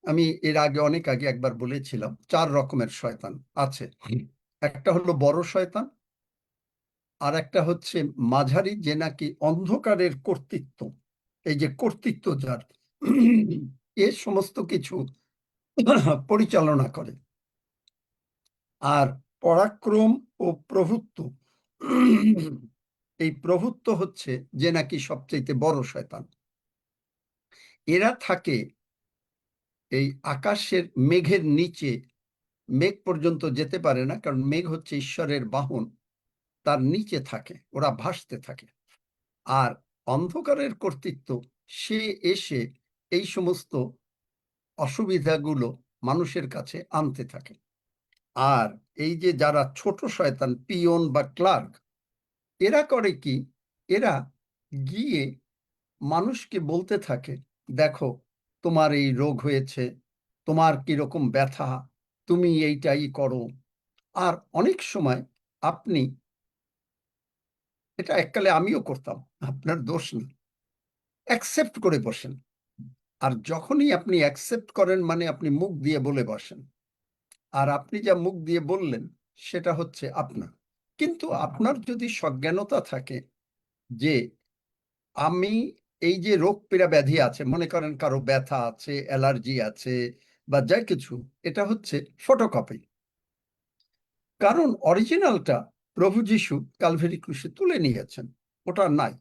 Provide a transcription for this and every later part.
আমি এর আগে অনেক আগে একবার বলেছিলাম 4 রকমের শয়তান আছে। একটা হলো বড় শয়তান, আর একটা হচ্ছে মাঝারি, যে নাকি অন্ধকারের কর্তৃত্ব, এই যে কর্তৃত্ব যার, এ সমস্ত কিছু পরিচালনা করে। আর পরাক্রম ও প্রভুত্ব, এই প্রভুত্ব হচ্ছে যে নাকি সবচেয়ে বড় শয়তান। এরা থাকে এই আকাশের মেঘের নিচে, মেঘ পর্যন্ত যেতে পারে না, কারণ মেঘ হচ্ছে ঈশ্বরের বাহন, তার নিচে থাকে, ওরা ভাসতে থাকে। আর অন্ধকারের কর্তৃত্ব, সে এসে এই সমস্ত অসুবিধাগুলো মানুষের কাছে আনতে থাকে। আর এই যে যারা ছোট শয়তান, পিয়ন বা ক্লার্ক, এরা করে কি, এরা গিয়ে মানুষকে বলতে থাকে, দেখো তোমার এই রোগ হয়েছে, তোমার কিরকম ব্যথা, তুমি এইটাই করো। আর অনেক সময় আপনি, এটা এককালে আমিও করতাম, আপনার দোষ নেই, অ্যাকসেপ্ট করে বসেন। আর যখনই আপনি অ্যাকসেপ্ট করেন, মানে আপনি মুখ দিয়ে বলে বসেন, আর আপনি যা মুখ দিয়ে বললেন সেটা হচ্ছে আপনার। কিন্তু আপনার যদি সজ্ঞানতা থাকে যে আমি, এই যে রোগ পীড়া ব্যাধি আছে, মনে করেন কারো ব্যথা আছে, অ্যালার্জি আছে বা যা কিছু, এটা হচ্ছে ফটোকপি। কারণ অরিজিনালটা প্রভু যীশু কালভারি ক্রুশে তুলে নিয়েছেন, ওটা নাই,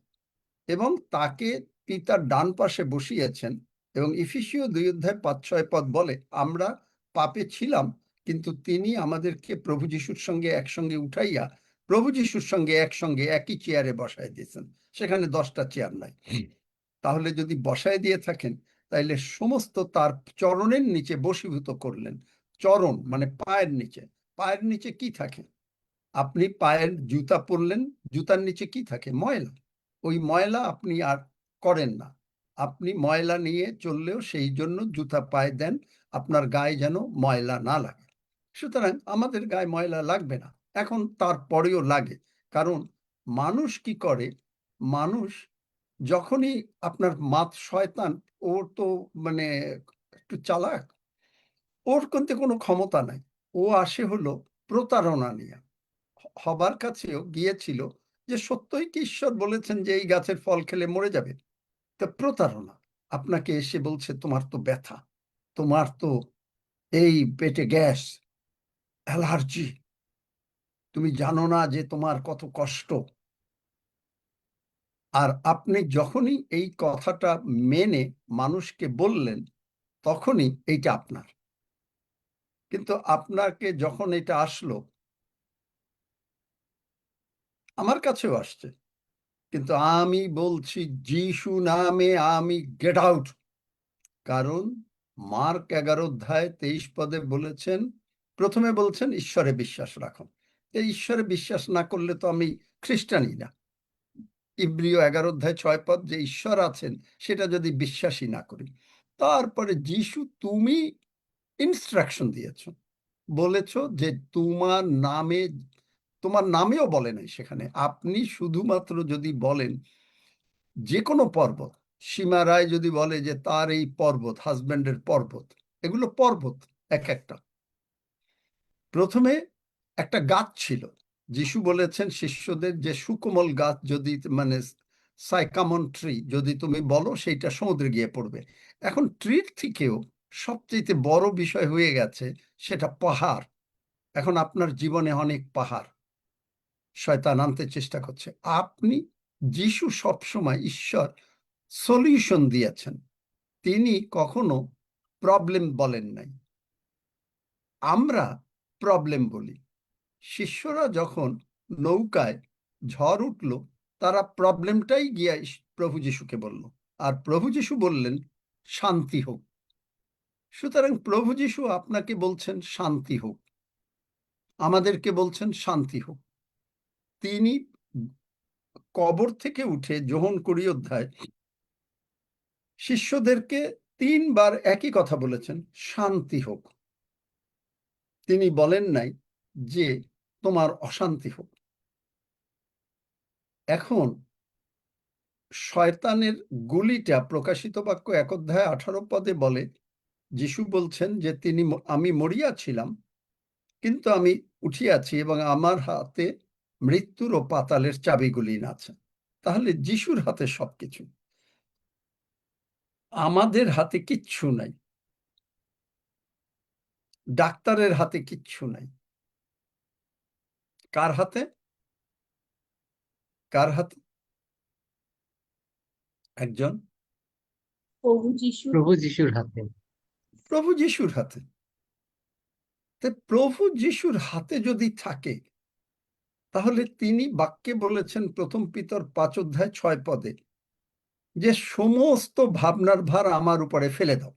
এবং তাকে পিতার ডান পাশে বসিয়েছেন। এবং ইফিসীয় 2:5-6 বলে, আমরা পাপে ছিলাম, কিন্তু তিনি আমাদেরকে প্রভু যীশুর সঙ্গে একসঙ্গে উঠাইয়া প্রভু যীশুর সঙ্গে একসঙ্গে একই চেয়ারে বসায় দিয়েছেন। সেখানে 10টা চেয়ার নাই। তাহলে যদি বসায় দিয়ে থাকেন, তাইলে সমস্ত তার চরণের নিচে বশীভূত করলেন। চরণ মানে পায়ের নিচে। পায়ের নিচে কি থাকে? আপনি পায়ের জুতা পরলেন, জুতার নিচে কি থাকে? ময়লা। ওই ময়লা আপনি আর করেন না। আপনি ময়লা নিয়ে চললেও সেই জন্য জুতা পায়ে দেন, আপনার গায়ে যেন ময়লা না লাগে। সুতরাং আমাদের গায়ে ময়লা লাগবে না, এখন তারপরেও লাগে। কারণ মানুষ কি করে, মানুষ যখনই আপনার শয়তান, ওর তো মানে একটু চালাক, ওর কিন্তু কোনো ক্ষমতা নাই। ও আসে হলো প্রতারণা নিয়ে। হবার কাছেও গিয়েছিল যে সত্যই কি ঈশ্বর বলেছেন যে এই গাছের ফল খেলে মরে যাবে? তা প্রতারণা। আপনাকে এসে বলছে, তোমার তো ব্যথা, তোমার তো এই পেটে গ্যাস, অ্যালার্জি, তুমি জানো না যে তোমার কত কষ্ট। আর আপনি যখনই এই কথাটা মেনে মানুষকে বললেন, তখনই এইটা আপনার। কিন্তু আপনাকে যখন এটা আসলো, আমার কাছেও আসছে, কিন্তু আমি বলছি যিশু নামে আমি গেট আউট। কারণ মার্ক 11:23 বলেছেন, প্রথমে বলছেন ঈশ্বরে বিশ্বাস রাখো। এই ঈশ্বরে বিশ্বাস না করলে তো আমি খ্রিস্টানই না। ইব্রিয় 11:6 যে ঈশ্বর আছেন সেটা যদি বিশ্বাসই না করি, তারপরে যিশু তুমি ইনস্ট্রাকশন দিয়েছ, বলেছ যে তোমার নামে, তোমার নামেও বলে নাই সেখানে, আপনি শুধুমাত্র যদি বলেন যে কোনো পর্বত, সীমা রায় যদি বলে যে তার এই পর্বত, হাজব্যান্ডের পর্বত, এগুলো পর্বত এক একটা। প্রথমে একটা গাছ ছিল, যিশু বলেছেন শিষ্যদের যে সুকোমল গাছ যদি, মানে সাইকামন ট্রি যদি তুমি বলো, সেইটা সমুদ্রে গিয়ে পড়বে। এখন ট্রির থেকেও সবচেয়ে বড় বিষয় হয়ে গেছে সেটা পাহাড়। এখন আপনার জীবনে অনেক পাহাড় শয়তান আনতে চেষ্টা করছে। আপনি, যিশু সবসময় ঈশ্বর সলিউশন দিয়েছেন, তিনি কখনো প্রবলেম বলেন নাই। আমরা প্রবলেম বলি। শিষ্যরা যখন নৌকায় ঝড় উঠল, তারা প্রবলেমটাই গিয়ে প্রভু যিশুকে বলল, আর প্রভু যিশু বললেন শান্তি হোক। সুতরাং প্রভু যিশু আপনাকে বলছেন শান্তি হোক, আমাদেরকে বলছেন শান্তি হোক। তিনি কবর থেকে উঠে যোহন 20 শিষ্যদেরকে 3বার একই কথা বলেছেন, শান্তি হোক। তিনি বলেন নাই যে তোমার অশান্তি হোক। এখন শয়তানের গুলিটা প্রকাশিত বাক্য 1:18 বলে যিশু বলছেন যে আমি মরিয়াছিলাম, কিন্তু আমি উঠিয়াছি এবং আমার হাতে মৃত্যুর ও পাতালের চাবিগুলি আছে। তাহলে যিশুর হাতে সবকিছু, আমাদের হাতে কিচ্ছু নাই, ডাক্তারের হাতে কিচ্ছু নাই। কার হাতে? কার হাতে? একজন প্রভু যিশুর হাতে। প্রভু যিশুর হাতে। প্রভু যিশুর হাতে যদি থাকে, তাহলে তিনি বাক্যে বলেছেন প্রথম পিতর 5 অধ্যায় 6 পদে যে সমস্ত ভাবনার ভার আমার উপরে ফেলে দাও,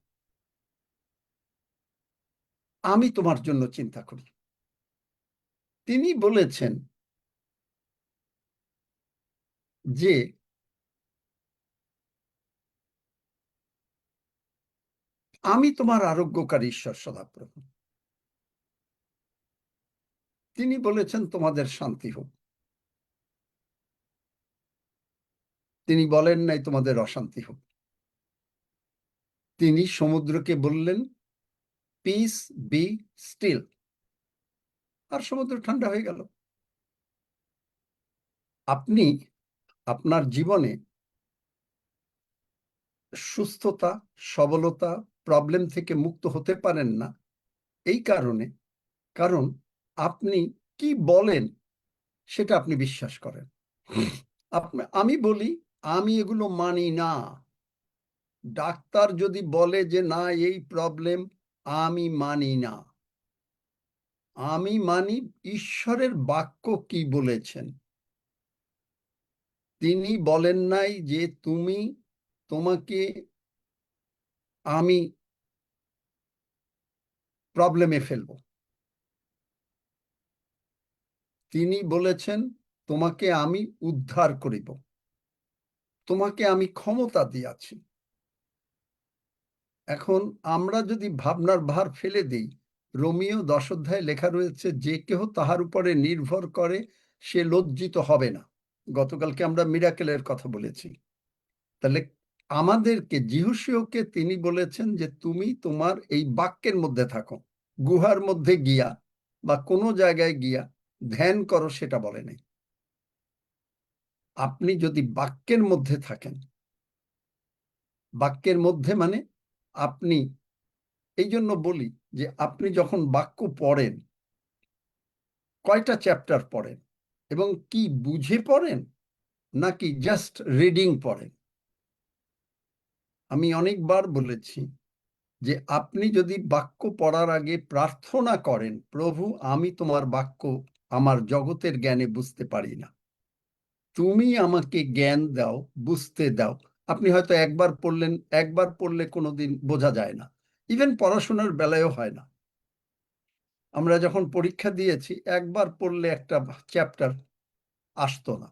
আমি তোমার জন্য চিন্তা করি। তিনি বলেছেন যে আমি তোমার আরোগ্যকারী ঈশ্বর সদাপ্রভু। তিনি বলেছেন তোমাদের শান্তি হোক। তিনি বলেন নাই তোমাদের অশান্তি হোক। তিনি সমুদ্রকে বললেন পিস বি স্টিল, আর সমুদ্র ঠান্ডা হয়ে গেল। আপনি আপনার জীবনে সুস্থতা, সবলতা, প্রবলেম থেকে মুক্ত হতে পারেন না এই কারণে, কারণ আপনি কি বলেন সেটা আপনি বিশ্বাস করেন। আমি বলি আমি এগুলো মানি না। ডাক্তার যদি বলে যে না এই প্রবলেম, আমি মানি না। আমি মানি ঈশ্বরের বাক্য কি বলেছেন। তিনি বলেন নাই যে তোমাকে আমি প্রবলেমে ফেলবো। তিনি বলেছেন তোমাকে আমি উদ্ধার করিব, তোমাকে আমি ক্ষমতা দিয়াছি। এখন আমরা যদি ভাবনার ভার ফেলে দিই, রোমিও 10 অধ্যায়ে লেখা রয়েছে যে কেহ তাহার উপরে নির্ভর করে সে লজ্জিত হবে না। গতকালকে আমরা মিরাকেলের কথা বলেছি। তাহলে আমাদেরকে যিহুশীয়কে তিনি বলেছেন যে তুমি তোমার এই বাক্যের মধ্যে থাকো, গুহার মধ্যে গিয়া বা কোনো জায়গায় গিয়া ধ্যান করো সেটা বলে নাই। আপনি যদি বাক্যের মধ্যে থাকেন, বাক্যের মধ্যে মানে আপনি, এই জন্য বলি যে আপনি যখন বাক্য পড়েন, কয়টা চ্যাপ্টার পড়েন এবং কি বুঝে পড়েন নাকি জাস্ট রিডিং পড়েন? আমি অনেকবার বলেছি যে আপনি যদি বাক্য পড়ার আগে প্রার্থনা করেন, প্রভু আমি তোমার বাক্য আমার জগতের জ্ঞানে বুঝতে পারি না, তুমি আমাকে জ্ঞান দাও, বুঝতে দাও। আপনি হয়তো একবার পড়লেন, একবার পড়লে কোনোদিন বোঝা যায় না। ইভেন পড়াশোনার বেলায়ও হয় না। আমরা যখন পরীক্ষা দিয়েছি, একবার পড়লে একটা চ্যাপ্টার আসতো না,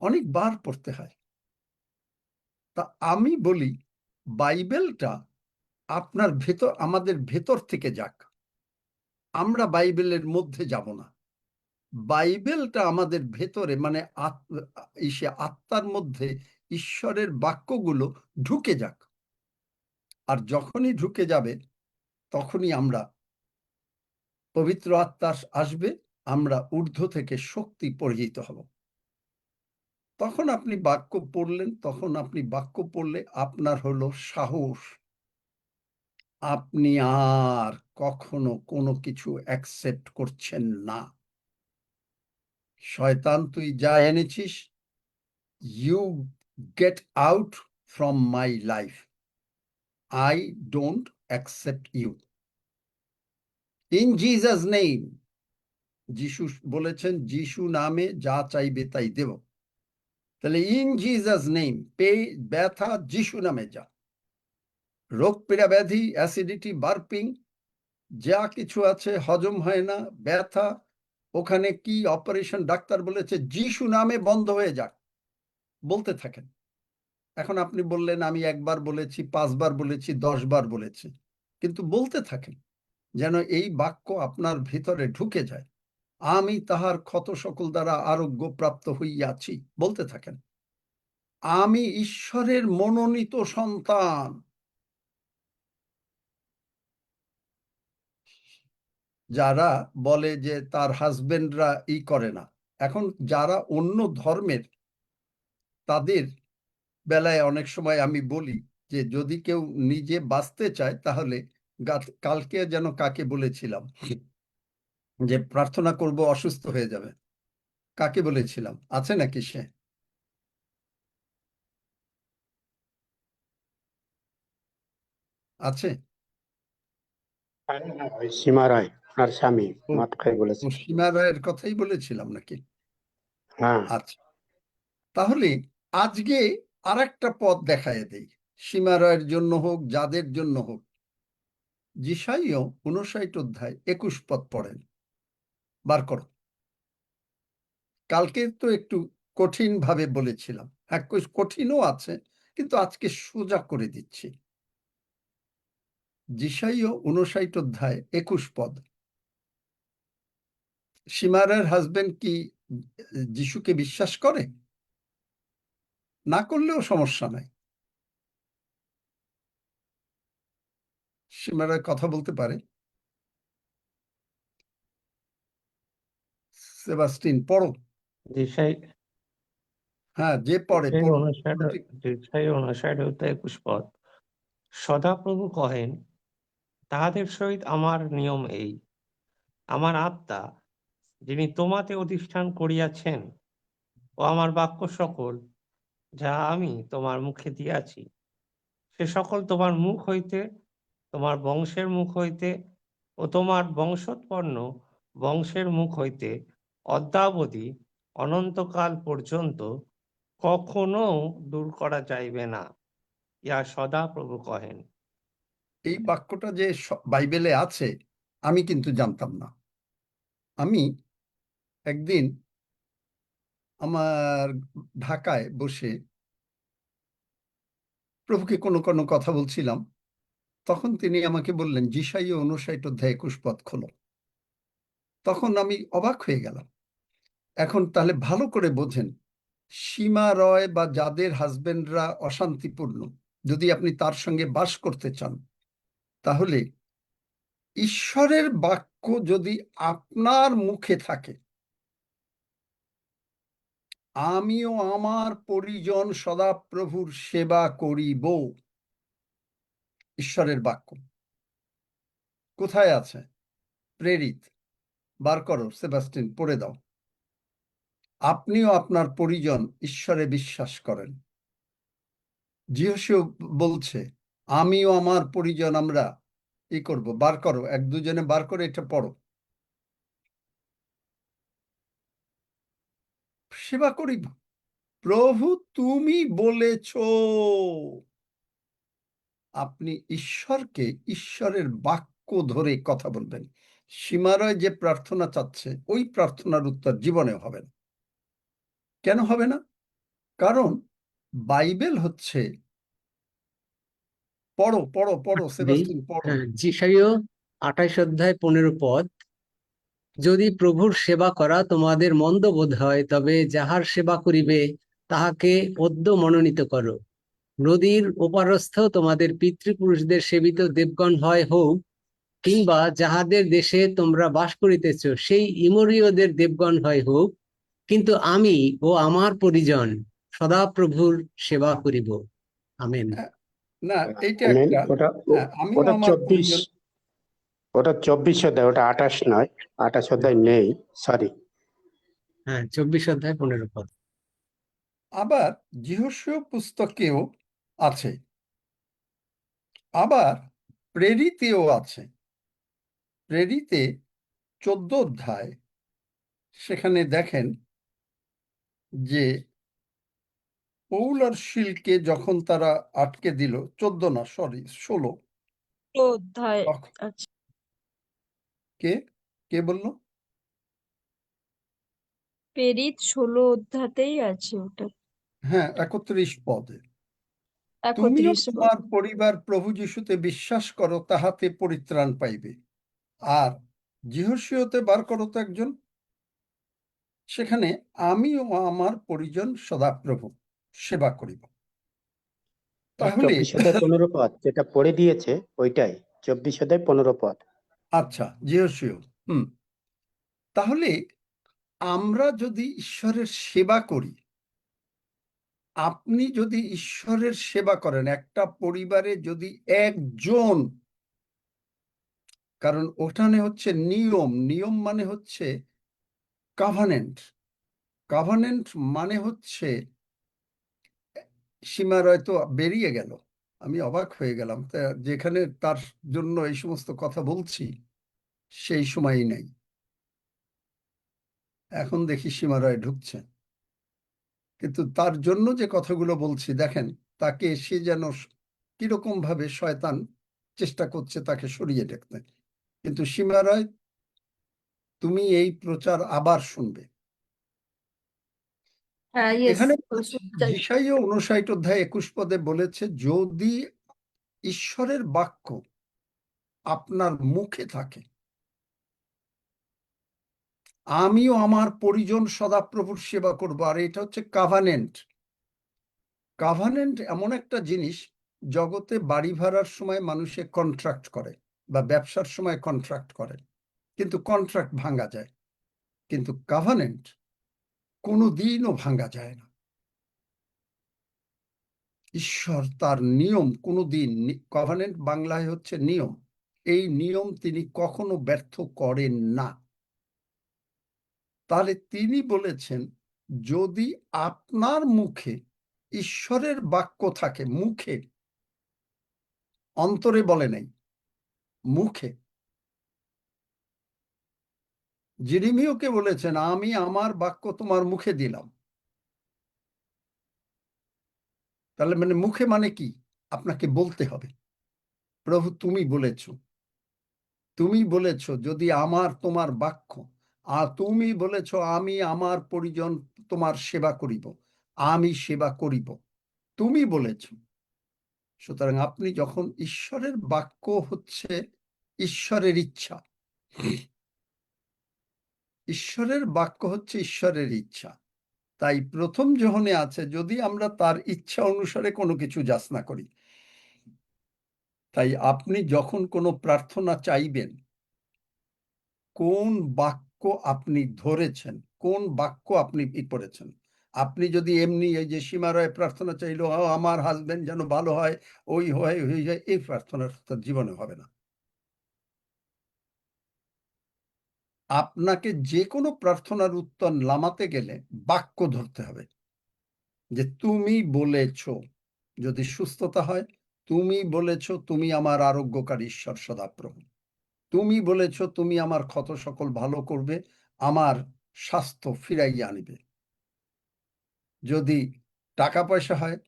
অনেকবার পড়তে হয়। তা আমি বলি বাইবেলটা আপনার ভেতর, আমাদের ভেতর থেকে যাক, আমরা বাইবেলের মধ্যে যাব না। বাইবেলটা আমাদের ভেতরে মানে আত্মার মধ্যে ঈশ্বরের বাক্যগুলো ঢুকে যাক। আর যখনই ঢুকে যাবে তখনই আমরা, পবিত্র আত্মা আসবে, আমরা ঊর্ধ্ব থেকে শক্তি পরিহিত হব। তখন আপনি বাক্য পড়লেন, তখন আপনি বাক্য পড়লে আপনার হলো সাহস। আপনি আর কখনো কোনো কিছু অ্যাকসেপ্ট করছেন না। শয়তান তুই যা এনেছিস, you get out from my life, I don't accept you in Jesus name. যিশু বলেছেন যিশু নামে যা চাইবে তাই দেব। তাহলে ইন জিসাস নেম, ব্যথা যিশু নামে যা, রোগ পীড়া ব্যাধি, অ্যাসিডিটি, বার্পিং, যা কিছু আছে, হজম হয় না, ব্যথা, ওখানে কি অপারেশন ডাক্তার বলেছে যিশু নামে বন্ধ হয়ে যাক, বলতে থাকেন। এখন আপনি বললেন আমি একবার বলেছি, 5 বার বলেছি, 10 বার বলেছি, কিন্তু বলতে থাকেন যেন এই বাক্য আপনার ভিতরে ঢুকে যায়। আমি তাহার ক্ষত সকল দ্বারা আরোগ্য প্রাপ্ত হইয়াছি, বলতে থাকেন। আমি ঈশ্বরের মনোনীত সন্তান, যারা বলে যে তার হাজবেন্ডরা করে না, এখন যারা অন্য ধর্মের, তাদের বেলায় অনেক সময় আমি বলি যে যদি কেউ নিজে বাঁচতে চায় তাহলে কালকে যেন কাকে বলেছিলাম যে প্রার্থনা করব অসুস্থ হয়ে যাবে, কাকে বলেছিলাম, আছে নাকি সে? আছে? সীমা রায় আর স্বামী ও, মদ খাই বলেছে। সীমা রায়ের কথাই বলেছিলাম নাকি? হ্যাঁ, আচ্ছা, তাহলে আজকে আরেকটা পথ দেখায় দেই, সীমা রায়ের জন্য হোক, যাদের জন্য হোক। যিশাইও 59 অধ্যায় 21 পদ পড়েন, বার করো। কালকে তো একটু কঠিন ভাবে বলেছিলাম, হ্যাঁ কঠিনও আছে, কিন্তু আজকে সোজা করে দিচ্ছি। যিশাইও 59 অধ্যায় 21 পদ। সীমারের হাজবেন্ড কি যিশুকে বিশ্বাস করে? না করলেও সমস্যা নাই, সীমারের কথা বলতে পারে। সেবাস্টিন পড়ো। দিশাই হ্যাঁ, যে পড়ে পড়ো। 59 পদ। সদাপ্রভু কহেন, তাহাদের সহিত আমার নিয়ম এই, আমার আত্মা যিনি তোমাতে অধিষ্ঠান করিয়াছেন ও আমার বাক্য সকল যাহা আমি তোমার মুখে দিয়াছি, সে সকল তোমার মুখ হইতে, তোমার বংশের মুখ হইতে ও তোমার বংশোৎপন্ন বংশের মুখ হইতে অদ্যাবধি অনন্তকাল পর্যন্ত কখনো দূর করা যাইবে না, ইহা সদাপ্রভু কহেন। এই বাক্যটা যে বাইবেলে আছে আমি কিন্তু জানতাম না। আমি একদিন আমার ঢাকায় বসে প্রভুকে কোনো কোনো কথা বলছিলাম, তখন তিনি আমাকে বললেন যিশাইও 59 অধ্যায় 21 পদ খোলো। তখন আমি অবাক হয়ে গেলাম। এখন তাহলে ভালো করে বোঝেন, সীমা রয় বা যাদের হাজবেন্ডরা অশান্তিপূর্ণ, যদি আপনি তার সঙ্গে বাস করতে চান, তাহলে ঈশ্বরের বাক্য যদি আপনার মুখে থাকে, আমিও আমার পরিজন সদাপ্রভুর সেবা করিব, ঈশ্বরের বাক্য কোথায় আছে? প্রেরিত, বার করো সেবাস্টিন, পড়ে দাও। আপনিও আপনার পরিজন ঈশ্বরে বিশ্বাস করেন। যিশু বলছে আমিও আমার পরিজন আমরা করব, বার করো, এক দুজনে বার করে এটা পড়ো। সেবা করিব, প্রভু তুমি বলেছ। আপনি ঈশ্বরকে, ঈশ্বরের বাক্য ধরে কথা বলবেন। সীমারয় যে প্রার্থনা চাচ্ছে ওই প্রার্থনার উত্তর জীবনে হবে না। কেন হবে না? কারণ বাইবেল হচ্ছে, পড়ো পড়ো পড়ো সেবাস্টিন পড়ো। যিশাইও 28 অধ্যায় 15 পদ। যদি প্রভুর সেবা করা তোমাদের মন্দ বোধ হয়, তবে যাহার সেবা করিবে তাহাকে পদ্য মনোনীত করো। নদীর ওপারস্থ তোমাদের পিতৃপুরুষদের সেবিত দেবগণ হয় হোক, কিংবা যাহাদের দেশে তোমরা বাস করিতেছ সেই ইমরীয়দের দেবগণ হয় হোক, কিন্তু আমি ও আমার পরিজন সদাপ্রভুর সেবা করিব। আমেন। না, এইটা আমেন। একটা, ওটা হ্যাঁ, আমিও ওটা আমার 24, পরিজন। ওটা 24 অধ্যায়, ওটা 28 নয়, 28 অধ্যায় নেই, সরি। হ্যাঁ, 24 অধ্যায় 15 পদ। আবার যিহোশূয় পুস্তকেও আছে, আবার প্রেরিতেও আছে। প্রেরিতে 14 অধ্যায়, সেখানে দেখেন যে পৌল আর শিলকে যখন তারা আটকে দিল, 14 না সরি 16 অধ্যায়। তখন আচ্ছা, কে কে বলল? প্রেরিত 16 অধ্যাতেই আছে ওটা, হ্যাঁ, 31 পদে। তুমিও 31 পদ। তোমার পরিবার প্রভু যিশুতে বিশ্বাস করো, তাহাতে পরিত্রাণ পাইবে। আর যিহোশূয়তে বার করো তো একজন, সেখানে আমিও আমার পরিজন সদাপ্রভু সেবা করিব। তাহলে 24 অধ্যায় 15 পদ যেটা পড়ে দিয়েছে ওইটাই, 24 অধ্যায় 15 পদ। আচ্ছা, যিহোশূয় হুম তাহলে আমরা যদি ঈশ্বরের সেবা করি, আপনি যদি ঈশ্বরের সেবা করেন, একটা পরিবারে যদি একজন, কারণ ওখানে হচ্ছে নিয়ম, নিয়ম মানে হচ্ছে কাভানেন্ট, কাভানেন্ট মানে হচ্ছে সীমারয় তো বেরিয়ে গেল, আমি অবাক হয়ে গেলাম, তা যেখানে তার জন্য এই সমস্ত কথা বলছি সেই সময়ই নাই, এখন দেখি সীমারয় ঢুকছে, কিন্তু তার জন্য যে কথাগুলো বলছি দেখেন, তাকে সে যেন কিরকম ভাবে শয়তান চেষ্টা করছে তাকে সরিয়ে রাখতে, কিন্তু সীমারয় তুমি এই প্রচার আবার শুনবে। হ্যাঁ, ইয়েস, এখানে ওষুধটাই। যিশাইয়া 59 অধ্যায় 21 পদে বলেছে, যদি ঈশ্বরের বাক্য আপনার মুখে থাকে, আমিও আমার পরিজন সদাপ্রভুর সেবা করবো। আর এটা হচ্ছে কাভানেন্ট। কাভানেন্ট এমন একটা জিনিস, জগতে বাড়ি ভাড়ার সময় মানুষে কন্ট্রাক্ট করে বা ব্যবসার সময় কন্ট্রাক্ট করে, কিন্তু কন্ট্রাক্ট ভাঙা যায়, কিন্তু কাভানেন্ট কোনোদিনও ভাঙা যায় না। ঈশ্বর তার নিয়ম কোনোদিন, কভানেন্ট বাংলায় হচ্ছে নিয়ম, এই নিয়ম তিনি কখনো ব্যর্থ করেন না। তাহলে তিনি বলেছেন, যদি আপনার মুখে ঈশ্বরের বাক্য থাকে, মুখে, অন্তরে বলে নাই, মুখে। যেরেমিয়াকে বলেছেন, আমি আমার বাক্য তোমার মুখে দিলাম। তাহলে মানে মুখে মানে কি? আপনাকে বলতে হবে, প্রভু তুমি বলেছ, তুমি বলেছ যদি আমার তোমার বাক্য, আর তুমি বলেছ আমি আমার পরিজন তোমার সেবা করিব, আমি সেবা করিব, তুমি বলেছ। সুতরাং আপনি যখন, ঈশ্বরের বাক্য হচ্ছে ঈশ্বরের ইচ্ছা, ঈশ্বরের বাক্য হচ্ছে ঈশ্বরের ইচ্ছা। তাই প্রথম যোহনে আছে, যদি আমরা তার ইচ্ছা অনুসারে কোনো কিছু যাচনা করি। তাই আপনি যখন কোনো প্রার্থনা চাইবেন, কোন বাক্য আপনি ধরেছেন, কোন বাক্য আপনি করেছেন। আপনি যদি এমনি এই যে সীমারয় প্রার্থনা চাইলো, আমার হাজবেন্ড যেন ভালো হয়, ওই হয়, হয়ে যায়, এই প্রার্থনার তার জীবনে হবে না। আপনাকে যে কোনো প্রার্থনার উত্তর নামাতে গেলে বাক্য ধরতে হবে, যে তুমি বলেছ, যদি সুস্থতা হয়, তুমি বলেছ তুমি আমার আরোগ্যকারী ঈশ্বর সদাপ্রভু, তুমি বলেছ তুমি আমার ক্ষত সকল ভালো করবে, আমার স্বাস্থ্য ফিরাইয়া আনিবে। যদি টাকা পয়সা হয়,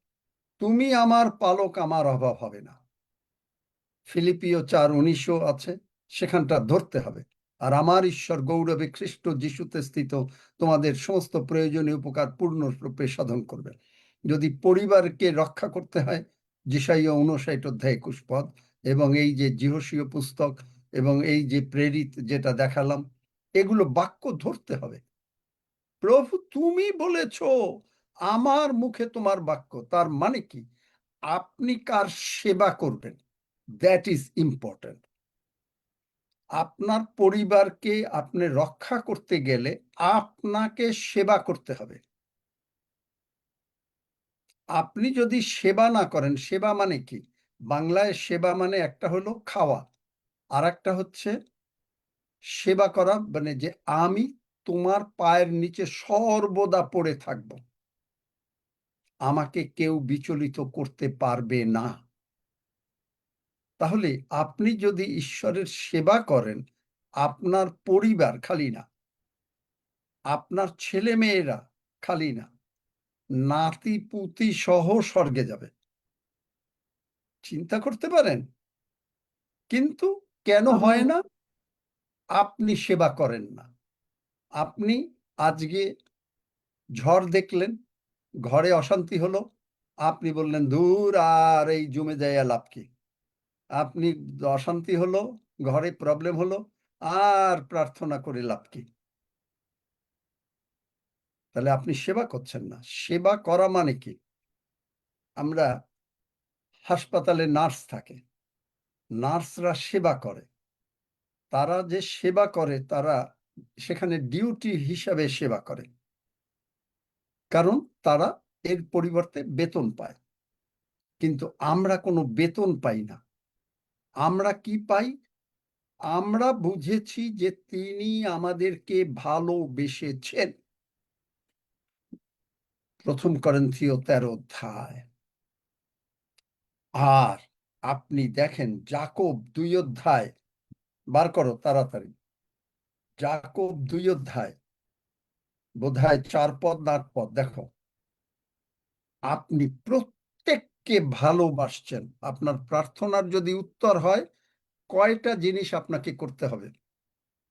তুমি আমার পালক, আমার অভাব হবে না। ফিলিপিও 4:19 আছে, সেখানটা ধরতে হবে। আর আমার ঈশ্বর গৌরবে খ্রিস্ট যিশুতে স্থিত তোমাদের সমস্ত প্রয়োজনীয় উপকার পূর্ণরূপে সাধন করবে। যদি পরিবারকে রক্ষা করতে হয়, যিশাইয়া 59 অধ্যায় 21 পদ, এবং এই যে যিহোশীয় পুস্তক এবং এই যে প্রেরিত যেটা দেখালাম, এগুলো বাক্য ধরতে হবে। প্রভু তুমি বলেছ, আমার মুখে তোমার বাক্য, তার মানে কি? আপনি কার সেবা করবেন, দ্যাট ইজ ইম্পর্টেন্ট। আপনার পরিবারকে আপনি রক্ষা করতে গেলে আপনাকে সেবা করতে হবে। আপনি যদি সেবা না করেন, সেবা মানে কি? বাংলায় সেবা মানে একটা হলো খাওয়া, আর একটা হচ্ছে সেবা করা, মানে যে আমি তোমার পায়ের নিচে সর্বদা পড়ে থাকব, আমাকে কেউ বিচলিত করতে পারবে না। তাহলে আপনি যদি ঈশ্বরের সেবা করেন, আপনার পরিবার খালি না, আপনার ছেলে মেয়েরা খালি না, নাতি পুতি সহ স্বর্গে যাবে। চিন্তা করতে পারেন? কিন্তু কেন হয় না? আপনি সেবা করেন না। আপনি আজকে ঝড় দেখলেন, ঘরে অশান্তি হলো, আপনি বললেন দূর, আর এই জমে যায় লাভ কি? আপনি অশান্তি হলো, ঘরে প্রবলেম হলো, আর প্রার্থনা করে লাভ কি? তাহলে আপনি সেবা করছেন না। সেবা করা মানে কি? আমরা হাসপাতালে নার্স থাকে, নার্সরা সেবা করে, তারা যে সেবা করে তারা সেখানে ডিউটি হিসাবে সেবা করে, কারণ তারা এর পরিবর্তে বেতন পায়। কিন্তু আমরা কোনো বেতন পাই না। আমরা কি পাই? আমরা বুঝেছি যে তিনি আমাদেরকে ভালোবেসেছেন। 1 করিন্থীয় 13 অধ্যায়। আর আপনি দেখেন যাকব 2 অধ্যায়, বার করো তাড়াতাড়ি। যাকব 2 অধ্যায়, বোধহয় 4 পদ না 8 পদ, দেখো। আপনি প্রত্যেককে ভালোবাসছেন। আপনার প্রার্থনার যদি উত্তর হয়, কয়টা জিনিস আপনাকে করতে হবে?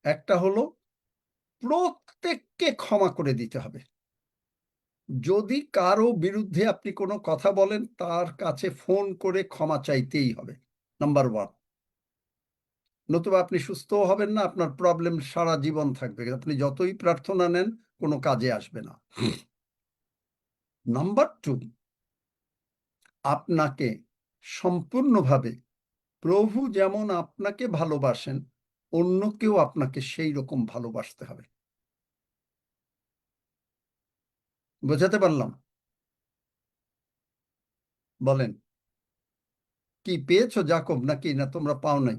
একটা হলো প্রত্যেককে ক্ষমা করে দিতে হবে। যদি কারো বিরুদ্ধে আপনি কোনো কথা বলেন, তার কাছে ফোন করে ক্ষমা চাইতেই হবে, নাম্বার 1। নতুবা আপনি সুস্থও হবেন না, আপনার প্রবলেম সারা জীবন থাকবে। আপনি যতই প্রার্থনা নেন, কোনো কাজে আসবে না। নাম্বার 2, আপনাকে সম্পূর্ণভাবে প্রভু যেমন আপনাকে ভালোবাসেন, অন্যকেও আপনাকে সেই রকম ভালোবাসতে হবে। বোঝাতে পারলাম? বলেন, কি পেয়েছো যাকব, নাকি না তোমরা পাও নাই?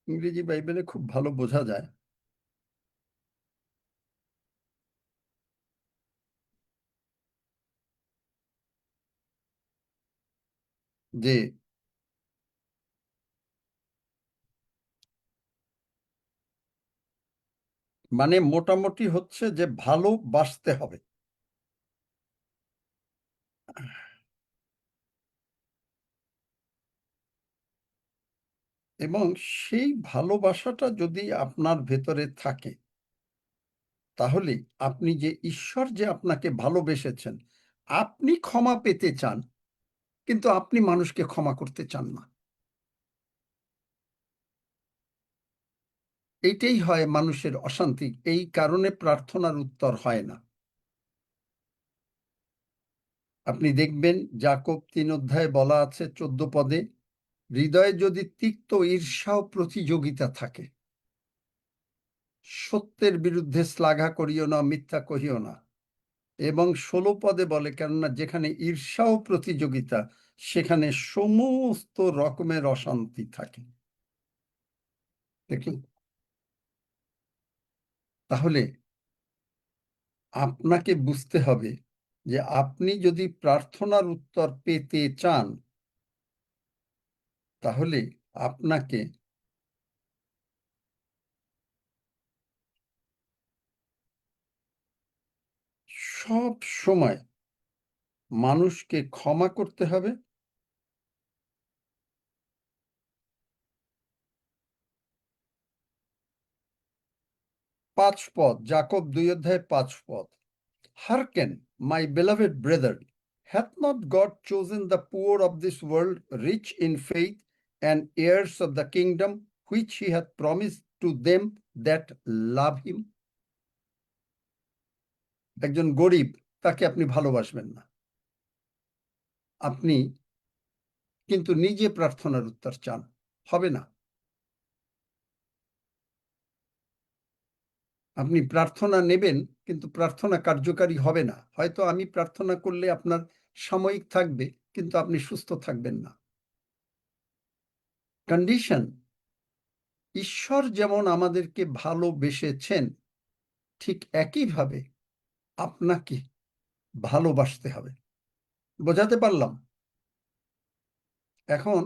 ইংরেজি বাইবেলে খুব ভালো বোঝা যায় যে মানে মোটামুটি হচ্ছে যে ভালোবাসতে হবে। এবং সেই ভালোবাসাটা যদি আপনার ভেতরে থাকে, তাহলে আপনি যে ঈশ্বর যে আপনাকে ভালোবেসেছেন, আপনি ক্ষমা পেতে চান, কিন্তু আপনি মানুষকে ক্ষমা করতে চান না। এইটাই হয় মানুষের অশান্তি। এই কারণে প্রার্থনার উত্তর হয় না। আপনি দেখবেন যাকব 3 অধ্যায়ে বলা আছে 14 পদে, হৃদয়ে যদি তিক্ত ঈর্ষা ও প্রতিযোগিতা থাকে, সত্যের বিরুদ্ধে শ্লাঘা করিও না, মিথ্যা কহিও না। এবং 16 পদে বলে, কেননা যেখানে ঈর্ষা ও প্রতিযোগিতা, সেখানে সমস্ত রকমের অশান্তি থাকে। দেখুন, তাহলে আপনাকে বুঝতে হবে যে আপনি যদি প্রার্থনার উত্তর পেতে চান, তাহলে আপনাকে সব সময় মানুষকে ক্ষমা করতে হবে। 5 পদ, যাকব 2 অধ্যায় 5 পদ। Hearken, my beloved brethren, hath not God chosen the poor of this world rich in faith and heirs of the kingdom which he hath promised to them that love him? একজন গরিব, তাকে আপনি ভালোবাসবেন না। আপনি কিন্তু নিজে প্রার্থনার উত্তর চান, হবে না। আপনি প্রার্থনা নেবেন, কিন্তু প্রার্থনা কার্যকারী হবে না। হয়তো আমি প্রার্থনা করলে আপনার সাময়িক থাকবে, কিন্তু আপনি সুস্থ থাকবেন না। কন্ডিশন, ঈশ্বর যেমন আমাদেরকে ভালোবেসেছেন, ঠিক একইভাবে আপনাকে ভালোবাসতে হবে। বোঝাতে পারলাম? এখন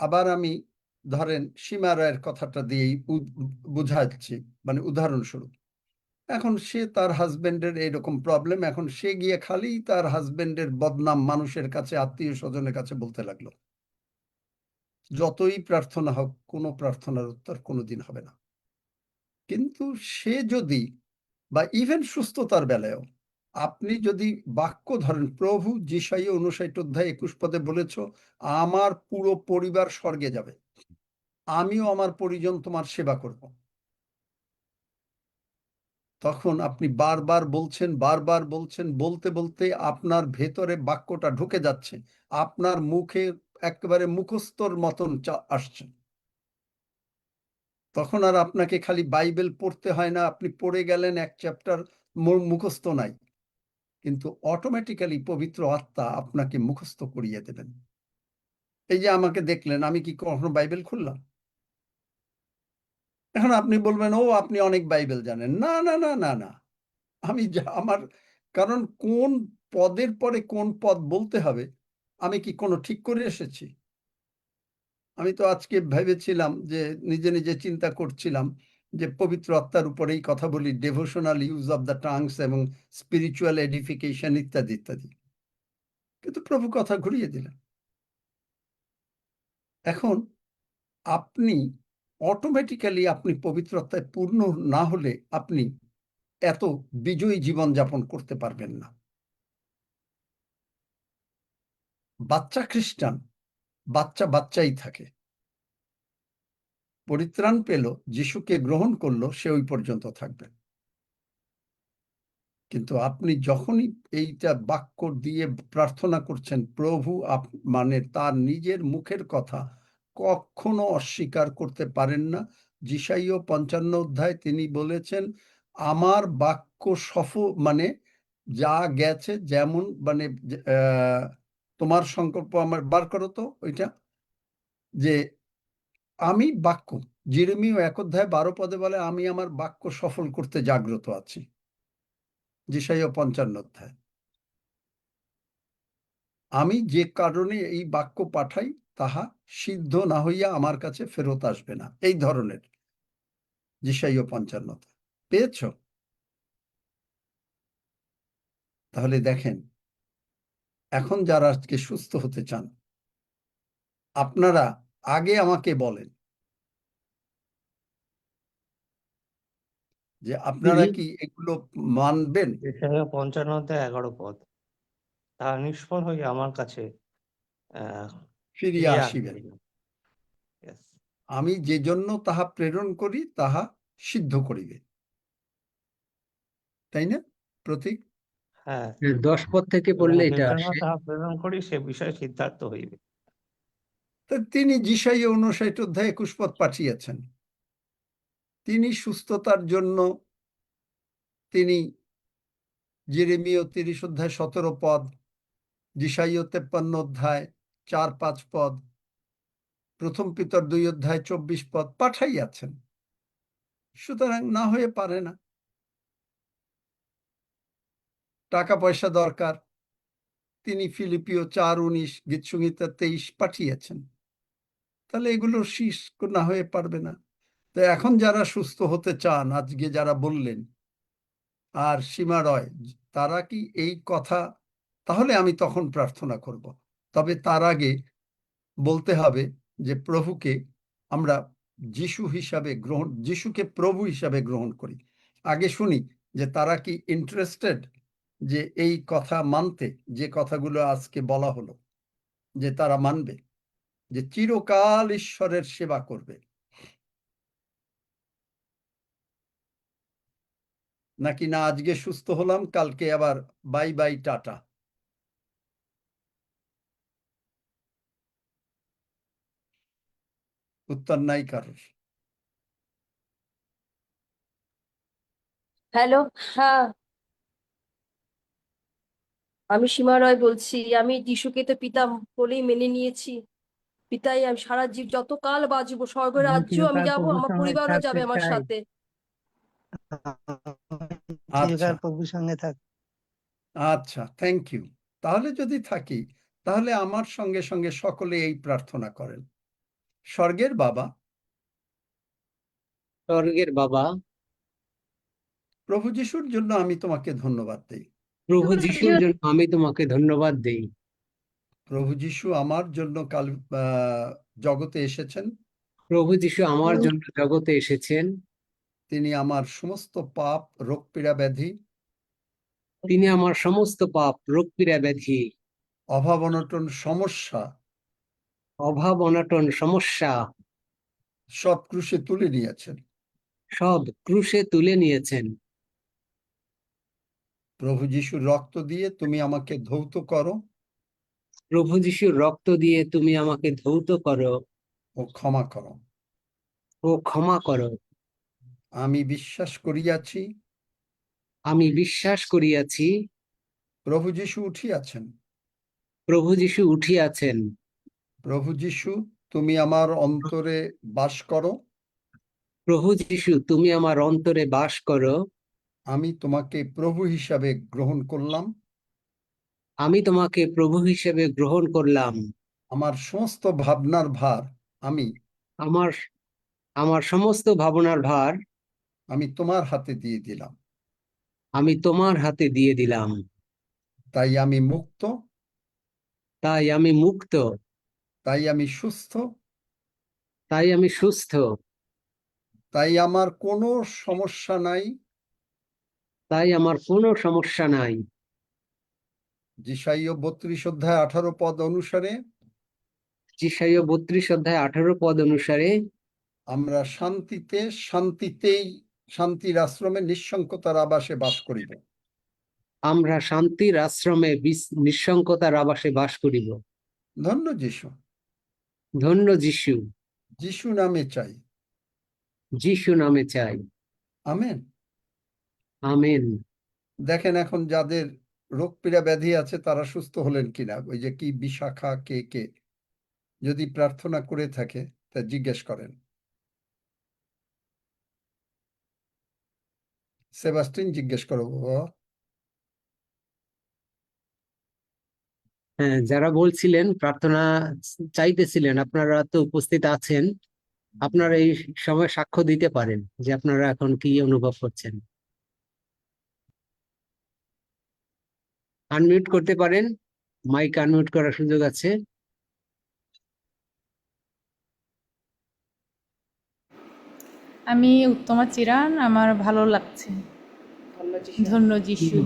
আবার আমি ধরেন সীমা রায়ের কথাটা দিয়েই বুঝাচ্ছি, মানে উদাহরণস্বরূপ। এখন সে তার হাজবেন্ডের এরকম প্রবলেম, এখন সে গিয়ে খালি তার হাজবেন্ডের বদনাম মানুষের কাছে, আত্মীয় স্বজনের কাছে বলতে লাগলো। যতই প্রার্থনা হোক, কোনো প্রার্থনার উত্তর কোনোদিন হবে না। কিন্তু সে যদি, বা ইভেন সুস্থতার বেলায়ও, আপনি যদি বাক্য ধরেন, প্রভু যিশাইয়া 59 অধ্যায় 21 পদে বলেছ, আমার পুরো পরিবার স্বর্গে যাবে, আমিও আমার পরিজন তোমার সেবা করব। তখন আপনি বারবার বলছেন, বলতে বলতে আপনার ভেতরে বাক্যটা ঢুকে যাচ্ছে, আপনার মুখে একেবারে মুখস্থর মতন আসছে। তখন আর আপনাকে খালি বাইবেল পড়তে হয় না, আপনি পড়ে গেলেন এক চ্যাপ্টার, মুখস্থ নাই, কিন্তু অটোমেটিক্যালি পবিত্র আত্মা আপনাকে মুখস্থ করিয়ে দেবেন। এই যে আমাকে দেখলেন, আমি কি কখনো বাইবেল খুললাম? এখন আপনি বলবেন, ও আপনি অনেক বাইবেল জানেন। না না না না না, আমি আমার, কারণ কোন পদের পরে কোন পদ বলতে হবে আমি কি কোনো ঠিক করে এসেছি? আমি তো আজকে ভেবেছিলাম যে নিজে নিজে চিন্তা করছিলাম যে পবিত্র আত্মার উপরেই কথা বলি, ডেভোশনাল ইউজ অফ দ্য টাংস এবং স্পিরিচুয়াল এডিফিকেশন ইত্যাদি ইত্যাদি, কিন্তু প্রভু কথা ঘুরিয়ে দিলেন। এখন আপনি অটোমেটিক্যালি আপনি পবিত্র আত্মায় পূর্ণ না হলে আপনি এত বিজয়ী জীবন যাপন করতে পারবেন না। বাচ্চা খ্রিস্টান বাচ্চাই থাকে, পরিত্রাণ পেল, যিশুকে গ্রহণ করলো, সে ওই পর্যন্ত থাকবে। কিন্তু আপনি যখনই এইটা বাক্য দিয়ে প্রার্থনা করছেন, প্রভু মানে তার নিজের মুখের কথা কখনো অস্বীকার করতে পারেন না। যিশাইয় 55 অধ্যায় তিনি বলেছেন, আমার বাক্য মানে যা গেছে যেমন, মানে তোমার সংকল্প আমার, বার করো তো ওইটা, যে আমি বাক্য, যেরেমিয় 1 অধ্যায় 12 পদে বলে, আমি আমার বাক্য সফল করতে জাগ্রত আছি। যিশাইয় 55 অধ্যায়, আমি যে কারণে এই বাক্য পাঠাই তাহা সিদ্ধ না হইয়া আমার কাছে ফেরত আসবে না, এই ধরনের। যিশাইয় 55 পেয়েছ? তাহলে দেখেন, এখন যারা আজকে সুস্থ হতে চান, আপনারা আগে আমাকে বলেন যে আপনারা কি এগুলো মানবেন? যেসাইয়া 55:11 তা নিষ্ফল হয়ে আমার কাছে ফিরিয়া ফিরিয়া আসিবেন। আসিবে। Yes. আমি যে জন্য তাহা প্রেরণ করি তাহা সিদ্ধ করিবে, তাই না প্রতীক? হ্যাঁ, 10 পদ থেকে এবং পড়লে যে এটা জন্য আসে। তাহা প্রেরণ করি সে বিষয়ে সিদ্ধার্থ হইবে। তা তিনি যিশাইয়া 59 অধ্যায় 21 পদ পাঠিয়েছেন। তিনি সুস্থতার জন্য তিনি যেরেমিয় 30 অধ্যায় 17 পদ, যিশাইয় 53 অধ্যায় 4-5 পদ, প্রথম পিতর 2 অধ্যায় 24 পদ পাঠাইয়াছেন। সুতরাং না হয়ে পারে না। টাকা পয়সা দরকার, তিনি ফিলিপিও 4:19, গীতসংহিতা 23 পাঠিয়েছেন। তাহলে এগুলো শীষ না হয়ে পারবে না। তো এখন যারা সুস্থ হতে চান, আজকে যারা বললেন, আর সীমা রয়, তারা কি এই কথা, তাহলে আমি তখন প্রার্থনা করব। তবে তার আগে বলতে হবে যে প্রভুকে আমরা যিশুকে প্রভু হিসাবে গ্রহণ করি। আগে শুনি যে তারা কি ইন্টারেস্টেড যে এই কথা মানতে, যে কথাগুলো আজকে বলা হলো, যে তারা মানবে, যে চিরকাল ঈশ্বরের সেবা করবে, নাকি না আজকে সুস্থ হলাম, কালকে আবার বাই বাই টাটা। উত্তর নাই কারোর। হ্যালো, হ্যাঁ, আমি সীমা রয় বলছি। আমি যিশুকে তো পিতা বলেই মেনে নিয়েছি। পিতাই আমি সারা যত কাল বাঁচবো, স্বর্গরাজ্য আমি যাব, আমার পরিবারও যাবে আমার সাথে। আচ্ছা প্রভুর সঙ্গে থাক। আচ্ছা, থ্যাংক ইউ। তাহলে যদি থাকি, তাহলে আমার সঙ্গে সঙ্গে সকলে এই প্রার্থনা করেন। স্বর্গের বাবা, স্বর্গের বাবা, প্রভু যিশুর জন্য আমি তোমাকে ধন্যবাদ দেই। প্রভু যিশুর জন্য আমি তোমাকে ধন্যবাদ দেই। প্রভু যিশু আমার জন্য কাল জগতে এসেছেন। প্রভু যিশু আমার জন্য জগতে এসেছেন। তিনি আমার সমস্ত পাপ, রোগ পীড়া ব্যাধি, তিনি আমার সমস্ত পাপ, রোগ পীড়া ব্যাধি, অভাব অনটন, সমস্যা অভাব অনটন, সমস্যা সব ক্রুশে তুলে নিয়েছেন। সব ক্রুশে তুলে নিয়েছেন। প্রভু যিশুর রক্ত দিয়ে তুমি আমাকে ধৌত করো প্রভু যিশুর রক্ত দিয়ে তুমি আমাকে ধৌত করো ও ক্ষমা করো। ও ক্ষমা করো। আমি বিশ্বাস করিয়াছি আমি বিশ্বাস করিয়াছি প্রভু যিশু উঠিয়াছেন। প্রভু যিশু উঠিয়াছেন। প্রভু যিশু তুমি আমার অন্তরে বাস করো। প্রভু যিশু তুমি আমার অন্তরে বাস করো। আমি তোমাকে প্রভু হিসাবে গ্রহণ করলাম। আমি তোমাকে প্রভু হিসেবে গ্রহণ করলাম। আমার সমস্ত ভাবনার ভার আমি আমার আমার সমস্ত ভাবনার ভার আমি তোমার হাতে দিয়ে দিলাম। আমি তোমার হাতে দিয়ে দিলাম। তাই আমি মুক্ত, তাই আমি মুক্ত, তাই আমি সুস্থ, তাই আমি সুস্থ, তাই আমার কোনো সমস্যা নাই। তাই আমার কোনো সমস্যা নাই। যিশাইয় 32 অধ্যায় 18 পদ অনুসারে যিশাইয় 32 অধ্যায় 18 পদ অনুসারে আমরা শান্তিতেই শান্তির আশ্রমে নিঃসঙ্কতার আবাসে বাস করিব। আমরা শান্তির আশ্রমে নিঃসঙ্কতার আবাসে বাস করিব। ধন্য যিশু। ধন্য যিশু। যিশু নামে চাই। যিশু নামে চাই। আমেন। আমেন। দেখেন এখন যাদের রোগ পীড়া ব্যাধি আছে তারা সুস্থ হলেন কিনা। ওই যে কি বিশাখা কে কে যদি প্রার্থনা করে থাকে তা জিজ্ঞেস করেন। সেবাস্টিন জিজ্ঞেস করো বাবা। হ্যাঁ, যারা বলছিলেন প্রার্থনা চাইতেছিলেন, আপনারা তো উপস্থিত আছেন। আপনারা এই সময় সাক্ষ্য দিতে পারেন যে আপনারা এখন কি অনুভব করছেন। আনমিউট করতে পারেন, মাইক আনমিউট করার সুযোগ আছে। আমি উত্তমা চিরান, আমার ভালো লাগছে। ধন্য যিশু।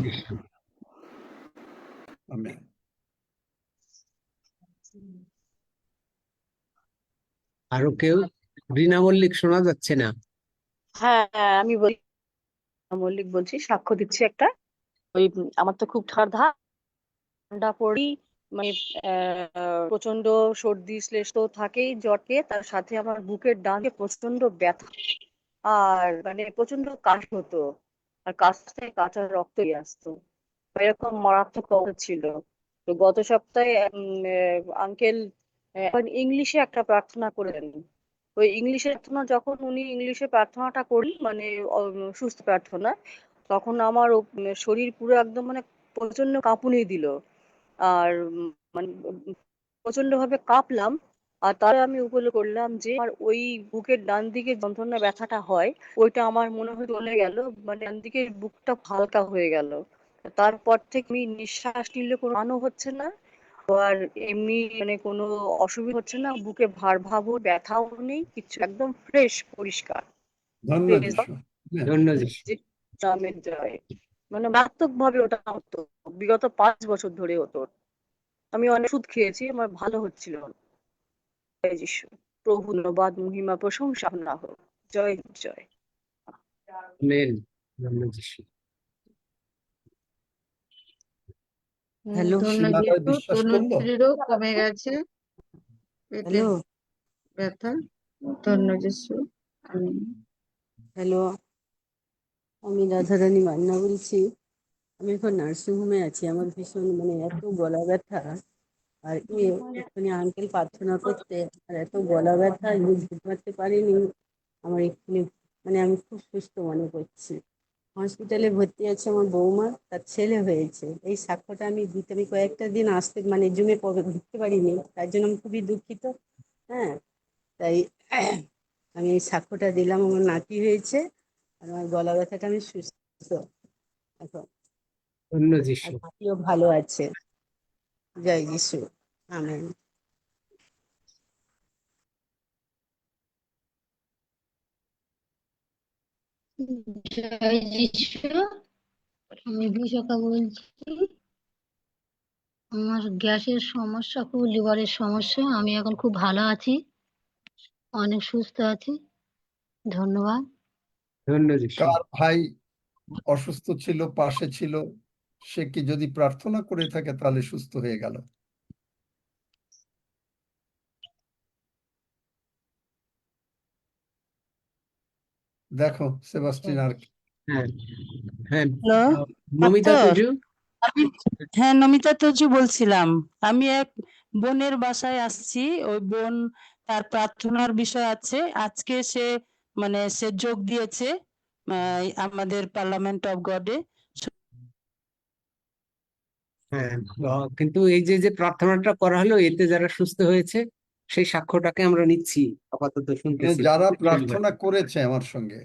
আমেন। আরো কেউ? রিনা মল্লিক শোনা যাচ্ছে না। হ্যাঁ, আমি বলি, মল্লিক বলছি, সাক্ষ্য দিচ্ছি একটা। ওই আমার তো খুব ঠান্ডা পড়ি, মানে প্রচন্ড সর্দি শ্লেষ তো থাকেই, জ্বরকে তার সাথে আমার বুকের ডানে প্রচন্ড ব্যথা, আর মানে প্রচন্ড কাশ হতো, আর কাশ থেকে কাঁচা রক্ত বেরিয়ে আসতো। এরকম মারাত্মক অবস্থা ছিল। তো গত সপ্তাহে আঙ্কেল ইংলিশে একটা প্রার্থনা করেন। ওই ইংলিশে প্রার্থনা, যখন উনি ইংলিশে প্রার্থনাটা করি, মানে সুস্থ প্রার্থনা, তখন আমার শরীর পুরো একদম মানে প্রচন্ড কাঁপুনি দিল, আর মানে প্রচন্ড ভাবে কাঁপলাম। আর তার আমি উপলব্ধি করলাম যে আমার ওই বুকের ডান দিকে যন্ত্রণা ব্যথাটা হয়, ওইটা আমার মনে হয় চলে গেল, মানে ডান দিকের বুকটা হালকা হয়ে গেল। তারপর থেকে আমি নিঃশ্বাস নিলে কোনো টানও হচ্ছে না, আর এমনি মানে কোনো অসুবিধা হচ্ছে না, বুকে ভার ভাবও ব্যথাও নেই, কিছু, একদম ফ্রেশ পরিষ্কার। ধন্য Praise যিশু। আমেন। ধন্য যিশু। God, নামের জয়। মানে মারাত্মক ভাবে ওটা হতো, বিগত 5 বছর ধরে হতো। আমি অনেক ওষুধ খেয়েছি, আমার ভালো হচ্ছিল না। জয় যিশু। প্রভু ধন্যবাদ, মহিমা, প্রশংসা না হোক। জয় জয়। আমেন। ধন্য যিশু। হ্যালো, ধন্য সীমারায় যিশু, বিশ্বাস করলো। তনুশ্রীরও কমে গেছে পেটে হ্যালো, ব্যথা। ধন্য যিশু। আমিন। হ্যালো, আমি রাধারানী মান্না বলছি। আমি এখন নার্সিং হোমে আছি। আমার ভীষণ মানে এত গলা ব্যথা, আর এখানে আঙ্কেল প্রার্থনা করতে, আর এত গলা ব্যথা আমি বুঝতে পারতে পারিনি। আমার এক্ষুনি মানে আমি খুব সুস্থ মনে করছি। হসপিটালে ভর্তি আছে আমার বৌমা, তার ছেলে হয়েছে। এই সাক্ষ্যটা আমি কয়েকটা দিন আসতে মানে জুমে ঢুকতে পারিনি, তার জন্য আমি খুবই দুঃখিত। হ্যাঁ, তাই আমি এই সাক্ষ্যটা দিলাম, আমার নাতি হয়েছে, আর আমার গলা ব্যথাটা আমি সুস্থ এখন, ধন্য আর যিশু। নাতিও ভালো আছে। জয় যিশু। আমেন। জয় যিশু। আমি বিশাখা বলছি। আমার গ্যাসের সমস্যা, খুব লিভারের সমস্যা। আমি এখন খুব ভালো আছি, অনেক সুস্থ আছি। ধন্যবাদ। ধন্য যিশু। কার ভাই অসুস্থ ছিল, পাশে ছিল, সে কি যদি প্রার্থনা করে থাকে তাহলে সুস্থ হয়ে গেল? দেখো সেবাস্টিন আর হ্যাঁ হ্যাঁ হ্যালো, নমিতা ডাক্তার। তুজু। আমি হ্যাঁ, নমিতা তজু বলছিলাম। আমি এক বোনের বাসায় আসছি। ওই বোন, তার প্রার্থনার বিষয় আছে। আজকে সে সে যোগ দিয়েছে আমাদের পার্লামেন্ট অফ গডে। হ্যাঁ, কিন্তু এই যে যে প্রার্থনাটা করা হলো, এতে যারা সুস্থ হয়েছে সেই সাক্ষ্যটাকে আমরা নিচ্ছি, আপাতত শুনতেছি। যারা প্রার্থনা করেছে আমার সঙ্গে,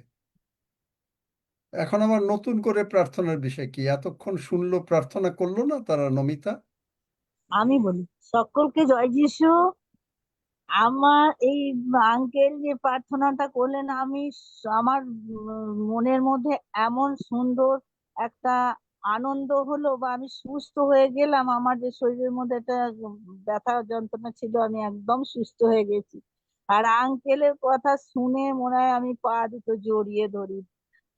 এখন আবার নতুন করে প্রার্থনার বিষয় কি? এতক্ষণ শুনলো, প্রার্থনা করলো না তারা, নমিতা? আমি বলি, সকলকে জয় যিশু। আমার এই আঙ্কেল যে প্রার্থনাটা করলেন, আমার মনের মধ্যে এমন সুন্দর একটা আনন্দ হলো, বা আমি সুস্থ হয়ে গেলাম। আমার যে শরীরের মধ্যে একটা ব্যথা যন্ত্রণা ছিল, আমি একদম সুস্থ হয়ে গেছি। আর আঙ্কেলের কথা শুনে মনে হয় আমি পা দুটো জড়িয়ে ধরি।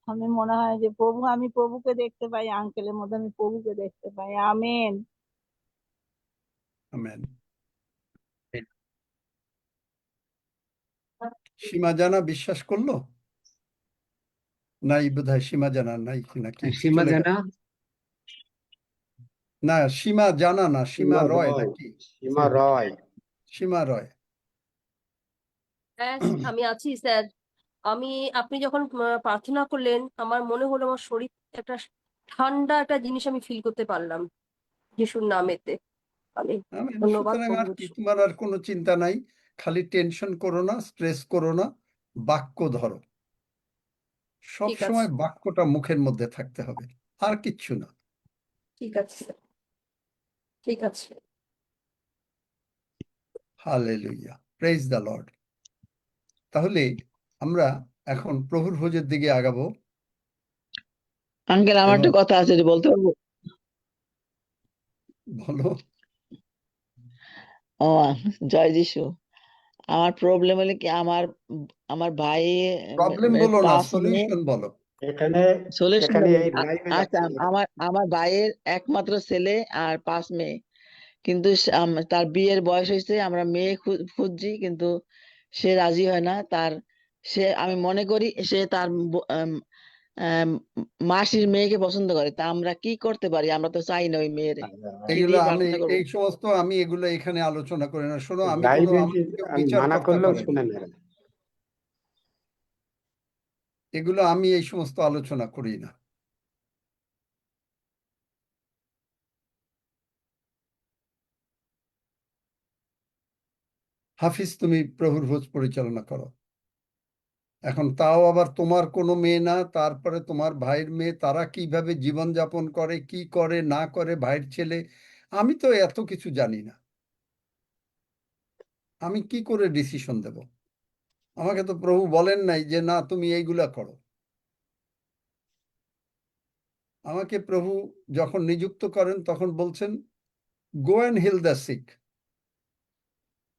আমি মনে হয় যে প্রভু, আমি প্রভুকে দেখতে পাই, আঙ্কেলের মধ্যে আমি প্রভুকে দেখতে পাই। আমেন। আমেন। সীমা জানা বিশ্বাস করলো? নাই বোধহয়, সীমা জানা নাই নাকি সীমা চলে গেল? জানা, না, সীমা জানা না, সীমা রয় নাকি? সীমা রয়। সীমা রয়। হ্যাঁ, আমি আছি স্যার। আপনি যখন প্রার্থনা করলেন, আমার মনে হলো আমার শরীর একটা ঠান্ডা একটা জিনিস আমি ফিল করতে পারলাম যিশুর নামেতে। আমি আমেন। ধন্যবাদ সুতরাং আর প্রভুর। কি, তোমার আর কোনো চিন্তা নাই, খালি টেনশন করো না, স্ট্রেস করো না, বাক্য ধরো। সব ঠিক আছে, সময় বাক্যটা মুখের মধ্যে থাকতে হবে, আর কিচ্ছু না। ঠিক আছে স্যার, ঠিক আছে। Hallelujah, praise the Lord. তাহলে আমরা এখন প্রভুর ভোজের দিকে আগাবো। আঙ্কেল, আমার এবং একটা কথা আছে, যে বলতে পারবো? বলো। ও, জয় যিশু। আমার প্রবলেম হলে কি, আমার আমার ভাই প্রবলেম বলো না, 5 মে সলিউশন বলো। এখানে সলিউশন এখানে বলেন। এই লাইভে আচ্ছা, যাচ্ছে। আমার ভাইয়ের একমাত্র ছেলে আর 5 মেয়ে, কিন্তু তার বিয়ের বয়স হয়েছে। আমরা মেয়ে খুঁজছি, কিন্তু সে রাজি হয় না। আমি মনে করি সে তার মাসির মেয়েকে পছন্দ করে। তা আমরা কি করতে পারি? আমরা তো চাই না ওই মেয়ের। কি এগুলো দিয়ে আমি প্রার্থনা করবো? এই সমস্ত আমি এগুলো এখানে আলোচনা করি না। শোনো, আমি কোনো লাইভে আমাকে কেউ আমি মানা বিচারকর্তা করলেও করে না। শুনে নেয়। এগুলো আমি এই সমস্ত আলোচনা করি না। হাফিজ, তুমি প্রভুর ভোজ পরিচালনা করো। এখন তাও আবার তোমার কোনো মেয়ে না, তারপরে তোমার ভাইয়ের মেয়ে, তারা কিভাবে জীবন যাপন করে, কি করে না করে, ভাইয়ের ছেলে, আমি তো এত কিছু জানি না। আমি কি করে ডিসিশন দেব? আমাকে তো প্রভু বলেন নাই যে না তুমি এইগুলা করো। আমাকে প্রভু যখন নিযুক্ত করেন তখন বলছেন, go and heal the sick,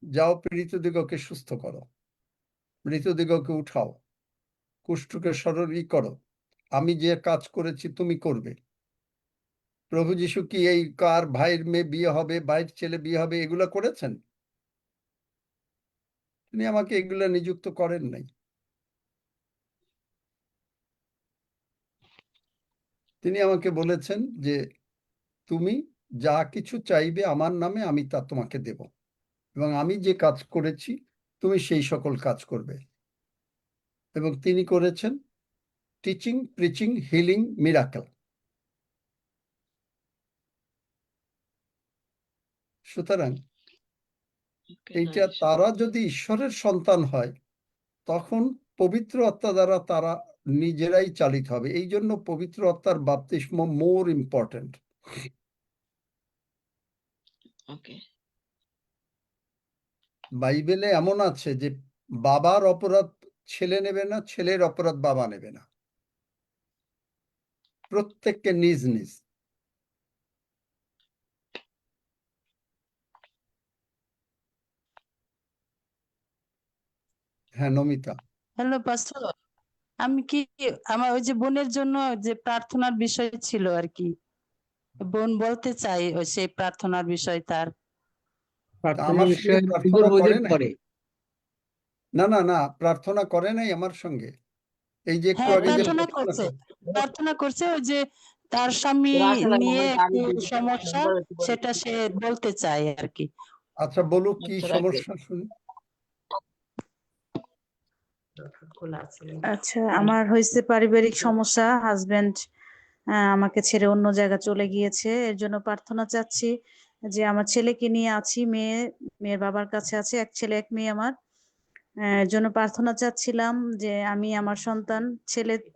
যাও পীড়িতদিগকে সুস্থ করো, মৃতদিগকে উঠাও, কুষ্ঠকে সরলই করো, আমি যে কাজ করেছি তুমি করবে। প্রভু যিশু কি এই কার ভাইয়ের মেয়ে বিয়ে হবে, ভাইয়ের ছেলে বিয়ে হবে, এগুলো করেছেন? তিনি আমাকে এগুলো নিযুক্ত করেন নাই। তিনি আমাকে বলেছেন যে তুমি যা কিছু চাইবে আমার নামে, আমি তা তোমাকে দেব, এবং আমি যে কাজ করেছি তুমি সেই সকল কাজ করবে। এবং তিনি করেছেন টিচিং, প্রিচিং, হিলিং, মিরাকেল। সুতরাং এইটা, তারা যদি ঈশ্বরের সন্তান হয় তখন পবিত্র আত্মা দ্বারা তারা নিজেরাই চালিত হবে। এই জন্য পবিত্র আত্মার বাপ্তিস্ম মোর ইম্পর্টেন্ট। বাইবেলে এমন আছে যে বাবার অপরাধ ছেলে নেবে না, ছেলের অপরাধ বাবা নেবে না, প্রত্যেককে নিজ নিজ। হ্যাঁ, নমিতা। হ্যালো পাস্টর, আমি কি আমার ওই যে বোনের জন্য যে প্রার্থনার বিষয় ছিল আর কি, বোন বলতে চাই ওই সেই প্রার্থনার বিষয় তার। প্রার্থনার আমার সঙ্গে বিষয়ে প্রার্থনা করে বোঝের নাই। পরে না না না, প্রার্থনা করে নাই আমার সঙ্গে। এই যে একটু হ্যাঁ আগে যে প্রার্থনা প্রার্থনা করছে, করে, প্রার্থনা করছে ওই যে তার স্বামী নিয়ে একটু সমস্যা, সেটা সে বলতে চায় আর কি। আচ্ছা বলুক কি সমস্যা শুনি। আচ্ছা, আমার হয়েছে পারিবারিক সমস্যা। হাজবেন্ড আমাকে ছেড়ে অন্য জায়গা চলে গিয়েছে। এর জন্য প্রার্থনা চাচ্ছি যে আমার ছেলেকে নিয়ে আছি, মেয়ের বাবার কাছে আছে, এক ছেলে এক মেয়ে আমার। এর জন্য প্রার্থনা চাচ্ছিলাম যে আমি আমার সন্তান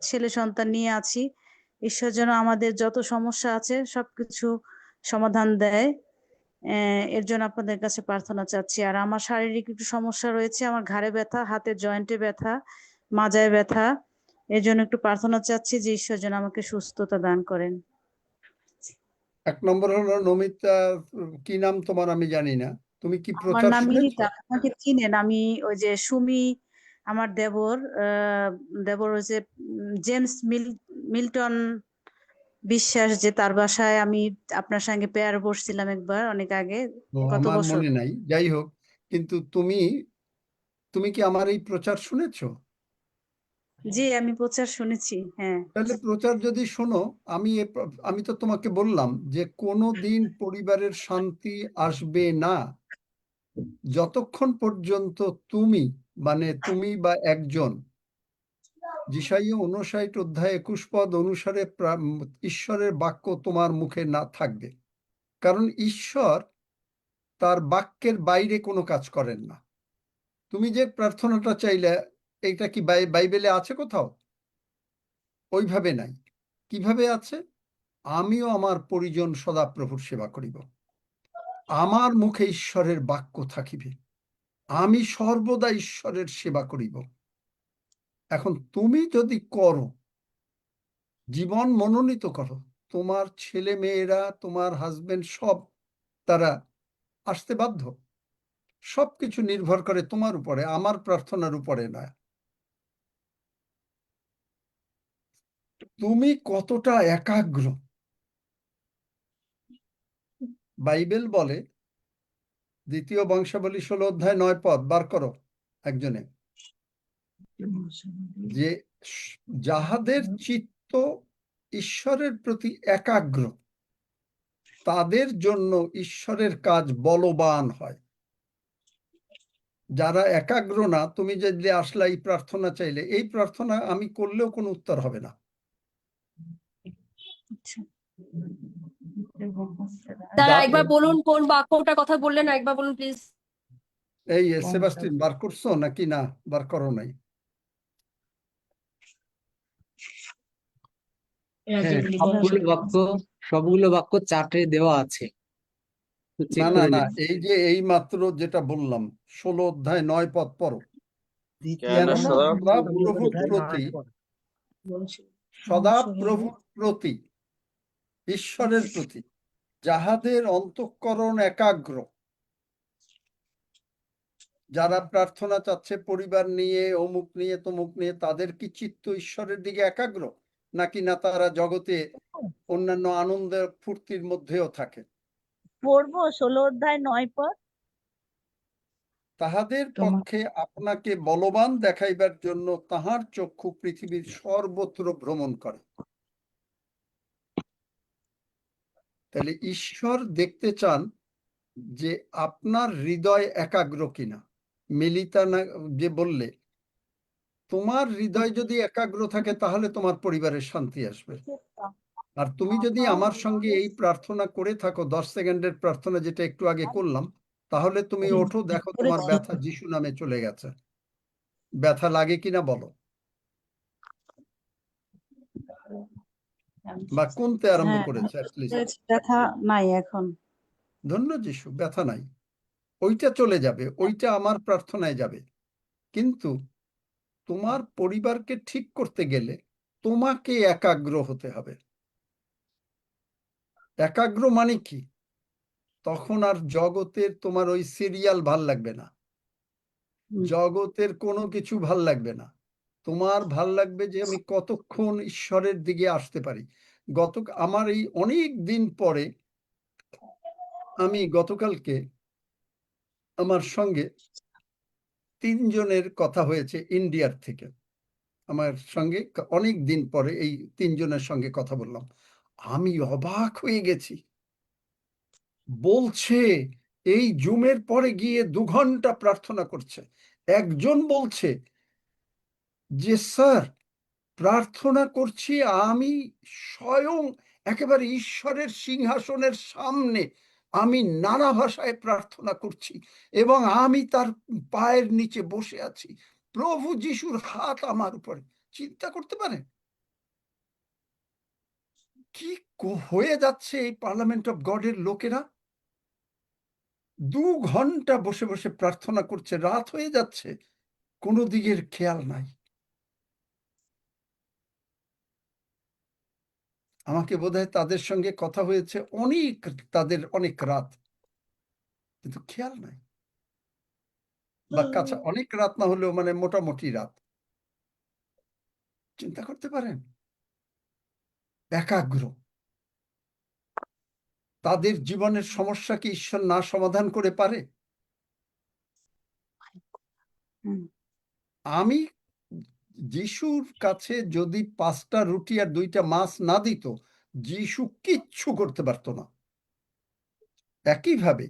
ছেলে সন্তান নিয়ে আছি। ঈশ্বর যেন আমাদের যত সমস্যা আছে সবকিছু সমাধান দেয়। এর জন্য আপনাদের কাছে প্রার্থনা চাচ্ছি। আর আমার শারীরিক একটু সমস্যা রয়েছে, আমার ঘাড়ে ব্যথা, হাতের জয়েন্টে ব্যথা, মাজায় ব্যথা। এর জন্য একটু প্রার্থনা চাচ্ছি যে ঈশ্বর যেন আমাকে সুস্থতা দান করেন। এক নম্বর হলো নমিতা, কি নাম তোমার আমি জানি না, তুমি কি আমার প্রচার নাম শুনেছো? মিরিতা, আমাকে চিনেন? আমি ওই যে সুমি, আমার দেবর হচ্ছে জেমস মিল্টন বিশ্বাস, যে তার বাসায় আমি আপনার সঙ্গে পেয়ার বসছিলাম একবার অনেক আগে, তো কত আমার বছর। মনে নাই, যাই হোক, কিন্তু তুমি তুমি কি আমার এই প্রচার শুনেছো? জি, আমি প্রচার শুনেছি, হ্যাঁ। তাহলে প্রচার যদি শোনো, আমি তো তোমাকে বললাম যে কোনো দিন পরিবারের শান্তি আসবে না যতক্ষণ পর্যন্ত তুমি বা একজন যিশাইয়া 59 অধ্যায় 21 পদ অনুসারে ঈশ্বরের বাক্য তোমার মুখে না থাকবে। কারণ ঈশ্বর তার বাক্যের বাইরে কোনো কাজ করেন না। তুমি যে প্রার্থনাটা চাইলে, এইটা কি বাইবেলে আছে কোথাও? ওইভাবে নাই। কিভাবে আছে? আমিও আমার পরিজন সদাপ্রভুর সেবা করিব, আমার মুখে ঈশ্বরের বাক্য থাকিবে, আমি সর্বদা ঈশ্বরের সেবা করিব। এখন তুমি যদি করো, জীবন মনোনীত করো, তোমার ছেলে মেয়েরা, তোমার হাজবেন্ড, সব তারা আসতে বাধ্য। সবকিছু নির্ভর করে তোমার উপরে, আমার প্রার্থনার উপরে নয়। তুমি কতটা একাগ্র। বাইবেল বলে, 2 বংশাবলী 16 অধ্যায় 9 পদ বার করো একজনে, যে যাহাদের চিত্ত ঈশ্বরের প্রতি একাগ্র তাদের জন্য ঈশ্বরের কাজ বলবান হয়। যারা একাগ্র না, তুমি যদি আসলে এই প্রার্থনা চাইলে, এই প্রার্থনা আমি করলেও কোনো উত্তর হবে না। তারা একবার বলুন কোন বাক্যটার কথা বললেন, একবার বলুন প্লিজ। এই সেবাস্টিন বার করছো নাকি না বার করো নাই? হ্যাঁ, সবগুলো বাক্য চার্টে দেওয়া আছে, চেক না না করে না, নিন। এই যে এই মাত্র যেটা বললাম 16 অধ্যায় 9 পদ পড়ো। সদাপ্রভুর প্রতি ঈশ্বরের প্রতি যাহাদের অন্তঃকরণ একাগ্র, যারা প্রার্থনা চাচ্ছে পরিবার নিয়ে, অমুক নিয়ে তমুক নিয়ে, তাদের কি চিত্ত ঈশ্বরের দিকে একাগ্র, নাকি না তারা জগতে অন্যান্য আনন্দের ফুর্তির মধ্যেও থাকে? পড়বো 16 অধ্যায় 9 পদ। তাহাদের পক্ষে আপনাকে বলবান দেখাইবার জন্য তাহার চক্ষু পৃথিবীর সর্বত্র ভ্রমণ করে। তাহলে ঈশ্বর দেখতে চান যে আপনার হৃদয় একাগ্র কিনা। মিলিতা না যে বললে, তোমার হৃদয় যদি একাগ্র থাকে তাহলে তোমার পরিবারের শান্তি আসবে। আর তুমি যদি আমার সঙ্গে এই প্রার্থনা করে থাকো, 10 সেকেন্ডের প্রার্থনা যেটা একটু আগে করলাম, তাহলে তুমি ওঠো, দেখো তোমার ব্যথা যিশু নামে চলে গেছে। ব্যথা লাগে কিনা বলো, বা কমতে আরম্ভ করেছে অ্যাটলিস্ট। ব্যথা নাই এখন। ধন্য যিশু, ব্যথা নাই, ওইটা চলে যাবে, ওইটা আমার প্রার্থনায় যাবে। কিন্তু তোমার পরিবারকে ঠিক করতে গেলে তোমাকে একাগ্র হতে হবে। একাগ্র মানে কি? তখন আর জগতের তোমার ওই সিরিয়াল ভাল লাগবে না, জগতের কোনো কিছু ভাল লাগবে না। তোমার ভাল লাগবে যে আমি কতক্ষণ ঈশ্বরের দিকে আসতে পারি। আমার এই অনেক দিন পরে আমি গতকালকে আমার সঙ্গে 3 জনের কথা হয়েছে ইন্ডিয়ার থেকে। আমার সঙ্গে অনেক দিন পরে এই 3 জনের সঙ্গে কথা বললাম। আমি অবাক হয়ে গেছি। বলছে এই জুমের পরে গিয়ে 2 ঘন্টা প্রার্থনা করছে। একজন বলছে যে স্যার প্রার্থনা করছি আমি স্বয়ং একেবারে ঈশ্বরের সিংহাসনের সামনে আমি নানা ভাষায় প্রার্থনা করছি এবং আমি তার পায়ের নিচে বসে আছি, প্রভু যিশুর হাত আমার উপরে। চিন্তা করতে পারেন কি হয়ে যাচ্ছে এই পার্লামেন্ট অফ গডের লোকেরা? 2 ঘন্টা বসে বসে প্রার্থনা করছে, রাত হয়ে যাচ্ছে, কোনো দিকের খেয়াল নাই। আমাকে বোধহয় তাদের সঙ্গে কথা হয়েছে তাদের অনেক রাত, কিন্তু খেয়াল নাই, বা কাছা অনেক রাত না হলেও মানে মোটামুটি রাত। চিন্তা করতে পারেন, একাগ্র। তাদের জীবনের সমস্যা কি ঈশ্বর না সমাধান করে পারে? আমি যিশুর কাছে যদি 5টা রুটি আর 2টা মাছ না দিত, যিশু কিচ্ছু করতে পারতো না। একইভাবে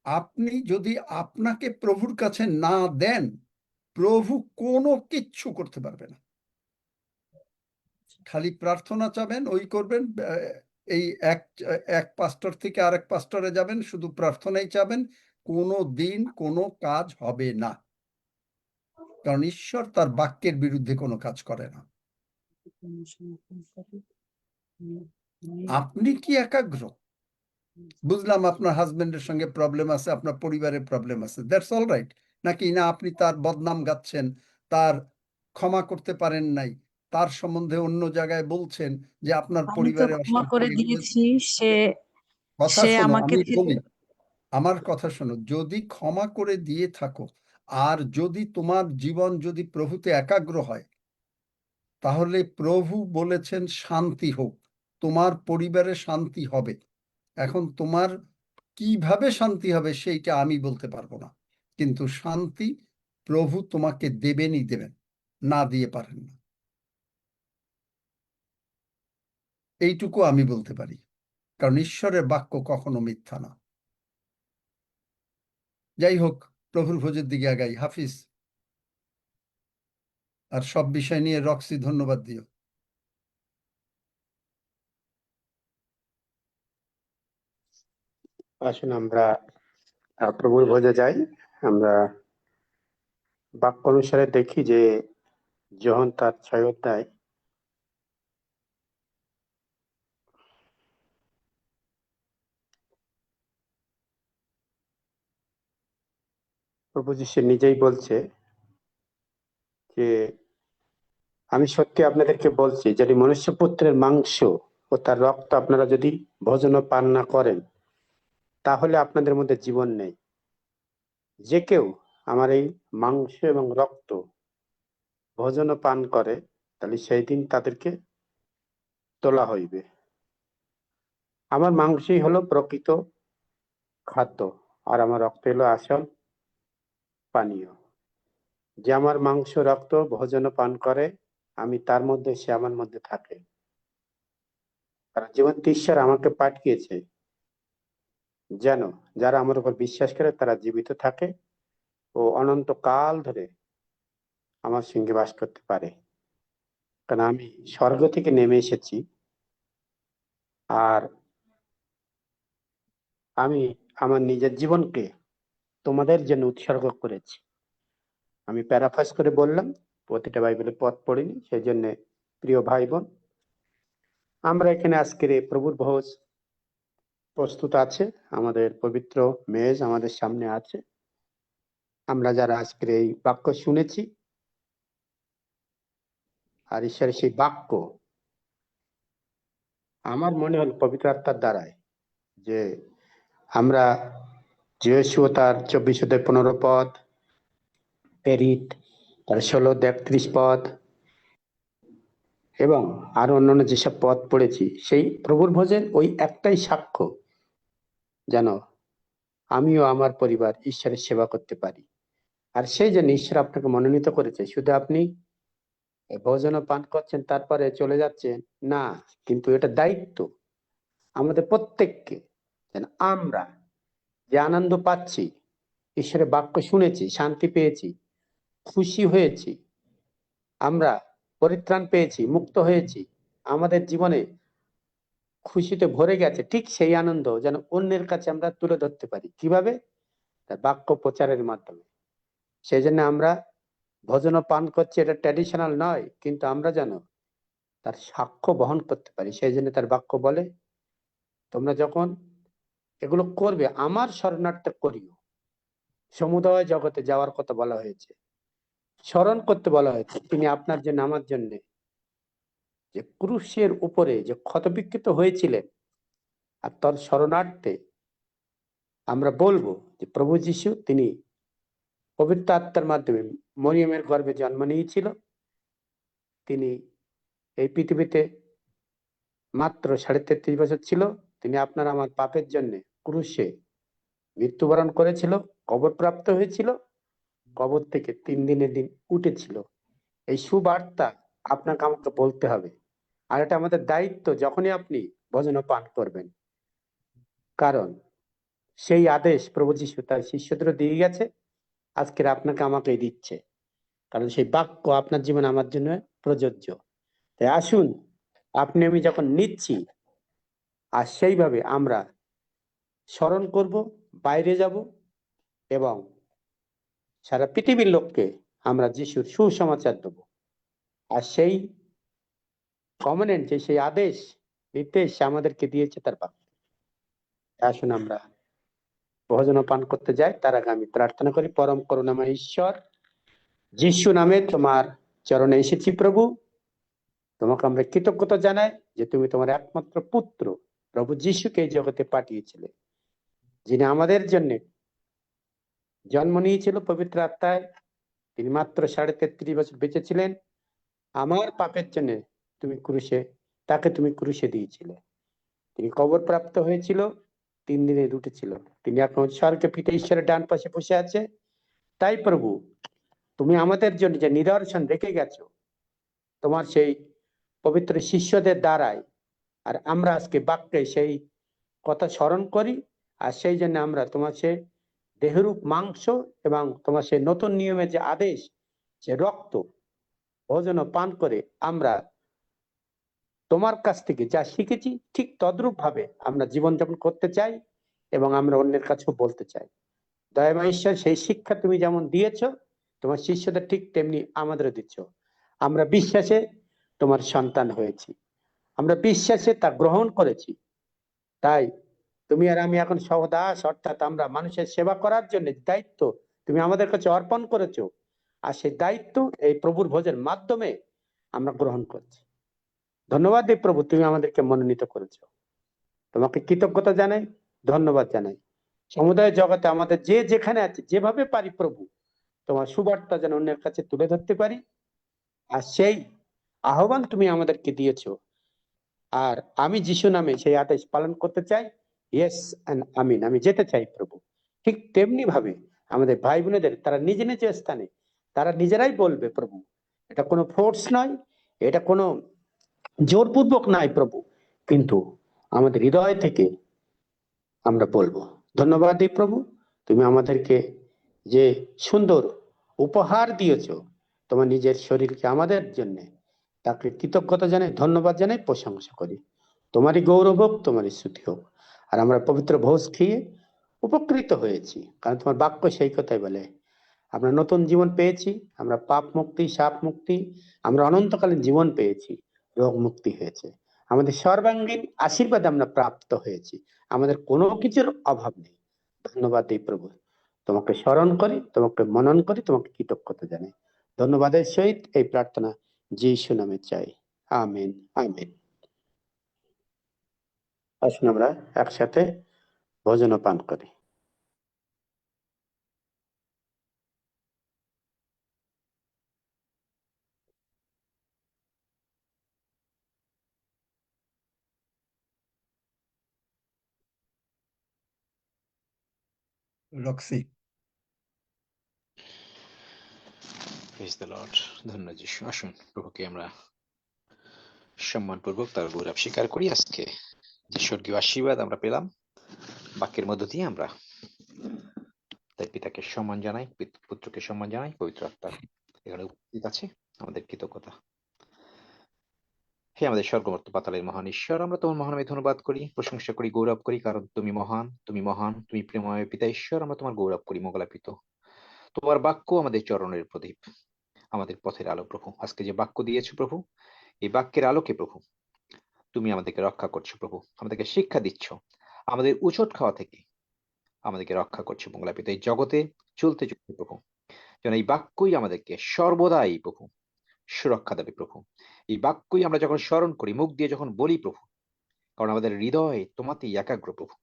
আপনি যদি আপনাকে প্রভুর কাছে না দেন, প্রভু কোনো কিচ্ছু করতে পারবে না। খালি প্রার্থনা চাবেন, ওই করবেন, এই এক পাস্টর থেকে আরেক পাস্টরে যাবেন, শুধু প্রার্থনাই চাবেন, কোনো দিন কোনো কাজ হবে না। কারণ ঈশ্বর তার বাক্যের বিরুদ্ধে কোনো কাজ করে না। আপনি কি একাগ্র? বুঝলাম আপনার হাজবেন্ডের সঙ্গে প্রবলেম আছে, আপনার পরিবারের প্রবলেম আছে, দ্যাটস অল রাইট। নাকি না আপনি তার বদনাম গাচ্ছেন, তার ক্ষমা করতে পারেন নাই, তার সম্বন্ধে অন্য জায়গায় বলছেন যে আপনার আমি তো পরিবারে ক্ষমা করে দিয়েছি, সে কথা সে শোনো, আমাকে আমি বলি, আমার কথা শোনো। যদি ক্ষমা করে দিয়ে থাকো আর যদি তোমার জীবন যদি প্রভুতে একাগ্র হয়, তাহলে প্রভু বলেছেন শান্তি হোক, তোমার পরিবারে শান্তি হবে। এখন তোমার কিভাবে শান্তি হবে সেইটা আমি বলতে পারবো না, কিন্তু শান্তি প্রভু তোমাকে দেবেনই দেবেন, না দিয়ে পারেন না, এইটুকু আমি বলতে পারি। কারণ ঈশ্বরের বাক্য কখনো মিথ্যা না। যাই হোক, প্রভুর ভোজের দিকে আগাই। হাফিজ। আর সব বিষয় নিয়ে রক্সি ধন্যবাদ দিও। আসুন আমরা প্রভুর ভোজে যাই। আমরা বাক্য অনুসারে দেখি যে যোহন তার 6 অধ্যায় প্রভু যিশু নিজেই বলছে যে আমি সত্যি আপনাদেরকে বলছি, যদি মনুষ্যপুত্রের মাংস ও তার রক্ত আপনারা যদি ভোজন পান না করেন, তাহলে আপনাদের মধ্যে জীবন নেই। যে কেউ আমার এই মাংস এবং রক্ত ভোজন পান করে, তাহলে সেই দিন তাদেরকে তোলা হইবে। আমার মাংসই হলো প্রকৃত খাদ্য, আর আমার রক্ত হলো আসল পানীয়। যে আমার মাংস রক্ত ভোজন পান করে, আমি তার মধ্যে, সে আমার মধ্যে থাকে। কারণ জীবন্ত ঈশ্বর আমাকে পাঠিয়েছে যেন যারা আমার উপর বিশ্বাস করে তারা জীবিত থাকে ও অনন্তকাল ধরে আমার সঙ্গে বাস করতে পারে। কারণ আমি স্বর্গ থেকে নেমে এসেছি, আর আমি আমার নিজের জীবনকে তোমাদের জন্য উৎসর্গ করেছি। আমি প্যারাফ্রাজ করে বললাম, প্রতিটা বাইবেলের পথ পড়িনি, সেই জন্য প্রিয় ভাই বোন, আমরা এখানে আজকের এই প্রভুর ভোজ প্রস্তুত আছে, আমাদের পবিত্র মেজ আমাদের সামনে আছে। আমরা যারা আজকের এই বাক্য শুনেছি, আর ঈশ্বরের সেই বাক্য আমার মনে হল পবিত্র আত্মার দ্বারায় যে আমরা যিশু তার 24 অধ্যায় 15 পদ, পেরিত তার 16 অধ্যায় 31 পদ, এবং আরো অন্যান্য যেসব পদ পড়েছি, সেই প্রভুর ভোজের ওই একটাই সাক্ষ্য, যেন আমিও আমার পরিবার ঈশ্বরের সেবা করতে পারি। আর সেই জন্য ঈশ্বর আপনাকে মনোনীত করেছে। শুধু আপনি ভোজন পান করছেন তারপরে চলে যাচ্ছেন না, কিন্তু এটা দায়িত্ব আমাদের প্রত্যেককে, যেন আমরা যে আনন্দ পাচ্ছি, ঈশ্বরের বাক্য শুনেছি, শান্তি পেয়েছি, খুশি হয়েছি, আমরা পরিত্রাণ পেয়েছি, মুক্ত হয়েছি, আমাদের জীবনে খুশিতে ভরে গেছে, ঠিক সেই আনন্দ যেন অন্যের কাছে আমরা তুলে ধরতে পারি। কিভাবে? তার বাক্য প্রচারের মাধ্যমে। সেই জন্য আমরা ভোজন পান করছি, এটা ট্র্যাডিশনাল নয়, কিন্তু আমরা যেন তার সাক্ষ্য বহন করতে পারি। সেই জন্য তার বাক্য বলে, তোমরা যখন এগুলো করবে আমার শরণার্থে করিও। সমুদয় জগতে যাওয়ার কথা বলা হয়েছে, স্মরণ করতে বলা হয়েছে তিনি আপনার জন্য আমার জন্য যে ক্রুশের উপরে যে ক্ষতবিক্ষত হয়েছিলেন, আর তার শরণার্থে আমরা বলবো যে প্রভু যীশু তিনি পবিত্র আত্মার মাধ্যমে মরিয়মের গর্ভে জন্ম নিয়েছিল, তিনি এই পৃথিবীতে মাত্র 33.5 বছর ছিল, তিনি আপনার আমার পাপের জন্য ক্রুশে মৃত্যুবরণ করেছিল, কবর প্রাপ্ত হয়েছিল, কবর থেকে 3 দিনের দিন উঠেছিল। এই সুবার্তা আপনাকে আমাকে বলতে হবে। আর এটা আমাদের দায়িত্ব যখনই আপনি ভোজন পান করবেন, কারণ সেই আদেশ প্রভু যীশু তার শিষ্যদের দিয়ে গেছে, আজকের আপনাকে আমাকে দিচ্ছে, কারণ সেই বাক্য আপনার জীবনে আমার জন্য প্রযোজ্য। তাই আসুন, আপনি আমি যখন নিচ্ছি, আর সেইভাবে আমরা স্মরণ করব, বাইরে যাব এবং সারা পৃথিবীর লোককে আমরা যিশুর সুসমাচার দেব। আর সেই কমনেন্ট, যে সেই আদেশ নির্দেশ আমাদেরকে দিয়েছে তার বাক্য। আসুন আমরা ভোজন পান করতে যাই। তার আগে আমি প্রার্থনা করি। পরম করুণাময় ঈশ্বর, যিশু নামে তোমার চরণে এসেছি প্রভু, তোমাকে আমরা কৃতজ্ঞতা জানাই যে তুমি তোমার একমাত্র পুত্র প্রভু যিশুকে এই জগতে পাঠিয়েছিলে, যিনি আমাদের জন্য জন্ম নিয়েছিল পবিত্র আত্মায়। তিনি মাত্র 33.5 বছর বেঁচে ছিলেন আমার পাপের জন্য, তাকে তুমি ক্রুশে দিয়েছিলে। তিনি কবর প্রাপ্ত হয়েছিল, 3 দিনে উঠেছিল, তিনি এখন স্বর্গে পিতা ঈশ্বরের ডান পাশে বসে আছে। তাই প্রভু, তুমি আমাদের জন্য যে নিদর্শন রেখে গেছো তোমার সেই পবিত্র শিষ্যদের দ্বারাই, আর আমরা আজকে বাক্যে সেই কথা স্মরণ করি। আর সেই জন্য আমরা তোমার সে দেহরূপ মাংস এবং তোমার সেই নতুন নিয়মের যে আদেশ, যে রক্ত ভোজন পান করে আমরা তোমার কাছ থেকে যা শিখেছি, ঠিক তদ্রূপ ভাবে আমরা জীবনযাপন করতে চাই এবং আমরা অন্যের কাছেও বলতে চাই। দয়াময় ঈশ্বর, সেই শিক্ষা তুমি যেমন দিয়েছো তোমার শিষ্যদের, ঠিক তেমনি আমাদেরও দিচ্ছ। আমরা বিশ্বাসে তোমার সন্তান হয়েছি, আমরা বিশ্বাসে তা গ্রহণ করেছি। তাই তুমি আর আমি এখন সহদাস, অর্থাৎ আমরা মানুষের সেবা করার জন্য দায়িত্ব তুমি আমাদের কাছে অর্পণ করেছো, আর সেই দায়িত্ব এই প্রভুর ভোজের মাধ্যমে আমরা গ্রহণ করছি। ধন্যবাদ দেব প্রভু, তুমি আমাদেরকে মনোনীত করেছো। তোমাকে কৃতজ্ঞতা জানাই, ধন্যবাদ জানাই। সমুদায় জগতে আমাদের যে যেখানে আছে, যেভাবে পারি প্রভু তোমার সুবার্তা যেন অন্যের কাছে তুলে ধরতে পারি, আর সেই আহ্বান তুমি আমাদেরকে দিয়েছো। আর আমি যিশু নামে সেই আদেশ পালন করতে চাই। ইয়েস এন্ড আমিন। আমি যেতে চাই প্রভু। ঠিক তেমনি ভাবে আমাদের ভাই বোনেদের তারা নিজ নিজ স্থানে তারা নিজেরাই বলবে প্রভু, এটা কোনো ফোর্স নয়, এটা কোনো জোরপূর্বক নয় প্রভু, কিন্তু আমাদের হৃদয় থেকে আমরা বলবো। ধন্যবাদ দিই প্রভু, তুমি আমাদেরকে যে সুন্দর উপহার দিয়েছো তোমার নিজের শরীরকে আমাদের জন্য, তাকে কৃতজ্ঞতা জানাই, ধন্যবাদ জানাই, প্রশংসা করি। তোমারই গৌরব হোক, তোমারই স্তুতি হোক। আর আমরা পবিত্র ভোজ খেয়ে উপকৃত হয়েছি, কারণ তোমার বাক্য সেই কথাই বলে আমরা নতুন জীবন পেয়েছি, আমরা পাপ মুক্তি, সাপ মুক্তি, আমরা অনন্তকালীন জীবন পেয়েছি, রোগ মুক্তি হয়েছে, আমাদের সর্বাঙ্গীন আশীর্বাদ আমরা প্রাপ্ত হয়েছি, আমাদের কোনো কিছুর অভাব নেই। ধন্যবাদ দিই প্রভু, তোমাকে স্মরণ করি, তোমাকে মনন করি, তোমাকে কৃতজ্ঞতা জানাই। ধন্যবাদের সহিত এই প্রার্থনা যিশু নামে চাই, আমেন আমেন। আসুন আমরা একসাথে ভোজন পান করি। রক্সি। Praise the Lord. ধন্য যিশু। আসুন প্রভুকে আমরা সম্মানপূর্বক তার গৌরব স্বীকার করি। আজকে যে স্বর্গীয় আশীর্বাদ আমরা পেলাম বাক্যের মধ্য দিয়ে, আমরা তাই পিতাকে সম্মান জানাই, পুত্রকে সম্মান জানাই, পবিত্র আত্মা এখানে উপস্থিত আছে, আমাদের কৃতজ্ঞতা। হে আমাদের স্বর্গমর্ত পাতালের মহান ঈশ্বর, আমরা তোমার মহানামে ধন্যবাদ করি, প্রশংসা করি, গৌরব করি, কারণ তুমি মহান, তুমি মহান, তুমি প্রেমময় পিতা ঈশ্বর। আমরা তোমার গৌরব করি, মঙ্গলাপিত। তোমার বাক্য আমাদের চরণের প্রদীপ, আমাদের পথের আলো প্রভু। আজকে যে বাক্য দিয়েছো প্রভু, এই বাক্যের আলোকে প্রভু তুমি আমাদেরকে রক্ষা করছো প্রভু, আমাদেরকে শিক্ষা দিচ্ছ, আমাদের উচট খাওয়া থেকে আমাদেরকে রক্ষা করছো মঙ্গলাপিত। এই জগতে চলতে চলতে প্রভু যেন এই বাক্যই আমাদেরকে সর্বদাই প্রভু সুরক্ষা দেবে প্রভু। এই বাক্যই আমরা যখন স্মরণ করি, মুখ দিয়ে যখন বলি প্রভু, কারণ আমাদের হৃদয় তোমাতেই একাগ্র প্রভু।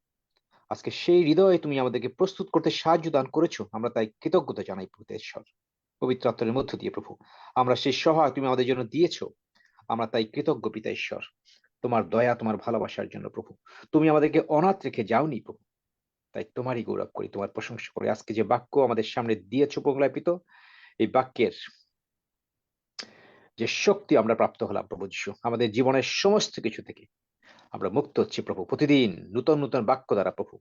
আজকে সেই হৃদয়ে তুমি আমাদেরকে প্রস্তুত করতে সাহায্য দান করেছো, আমরা তাই কৃতজ্ঞতা জানাই প্রভু ঈশ্বর। পবিত্র আত্মার মধ্য দিয়ে প্রভু আমরা সেই সহায় তুমি আমাদের জন্য দিয়েছো, আমরা তাই কৃতজ্ঞ পিতা ঈশ্বর। তোমার দয়া, তোমার ভালোবাসার জন্য প্রভু তুমি আমাদেরকে অনাথ রেখে যাওনি প্রভু, তাই তোমারই গৌরব করি, তোমার প্রশংসা করি। আজকে যে বাক্য আমাদের সামনে দিয়েছো মঙ্গলাপিত, এই বাক্যের যে শক্তি আমরা প্রাপ্ত হলাম প্রভু যিশু, আমাদের জীবনের সমস্ত কিছু থেকে আমরা মুক্ত হচ্ছি প্রভু। প্রতিদিন নূতন নূতন বাক্য দ্বারা প্রভু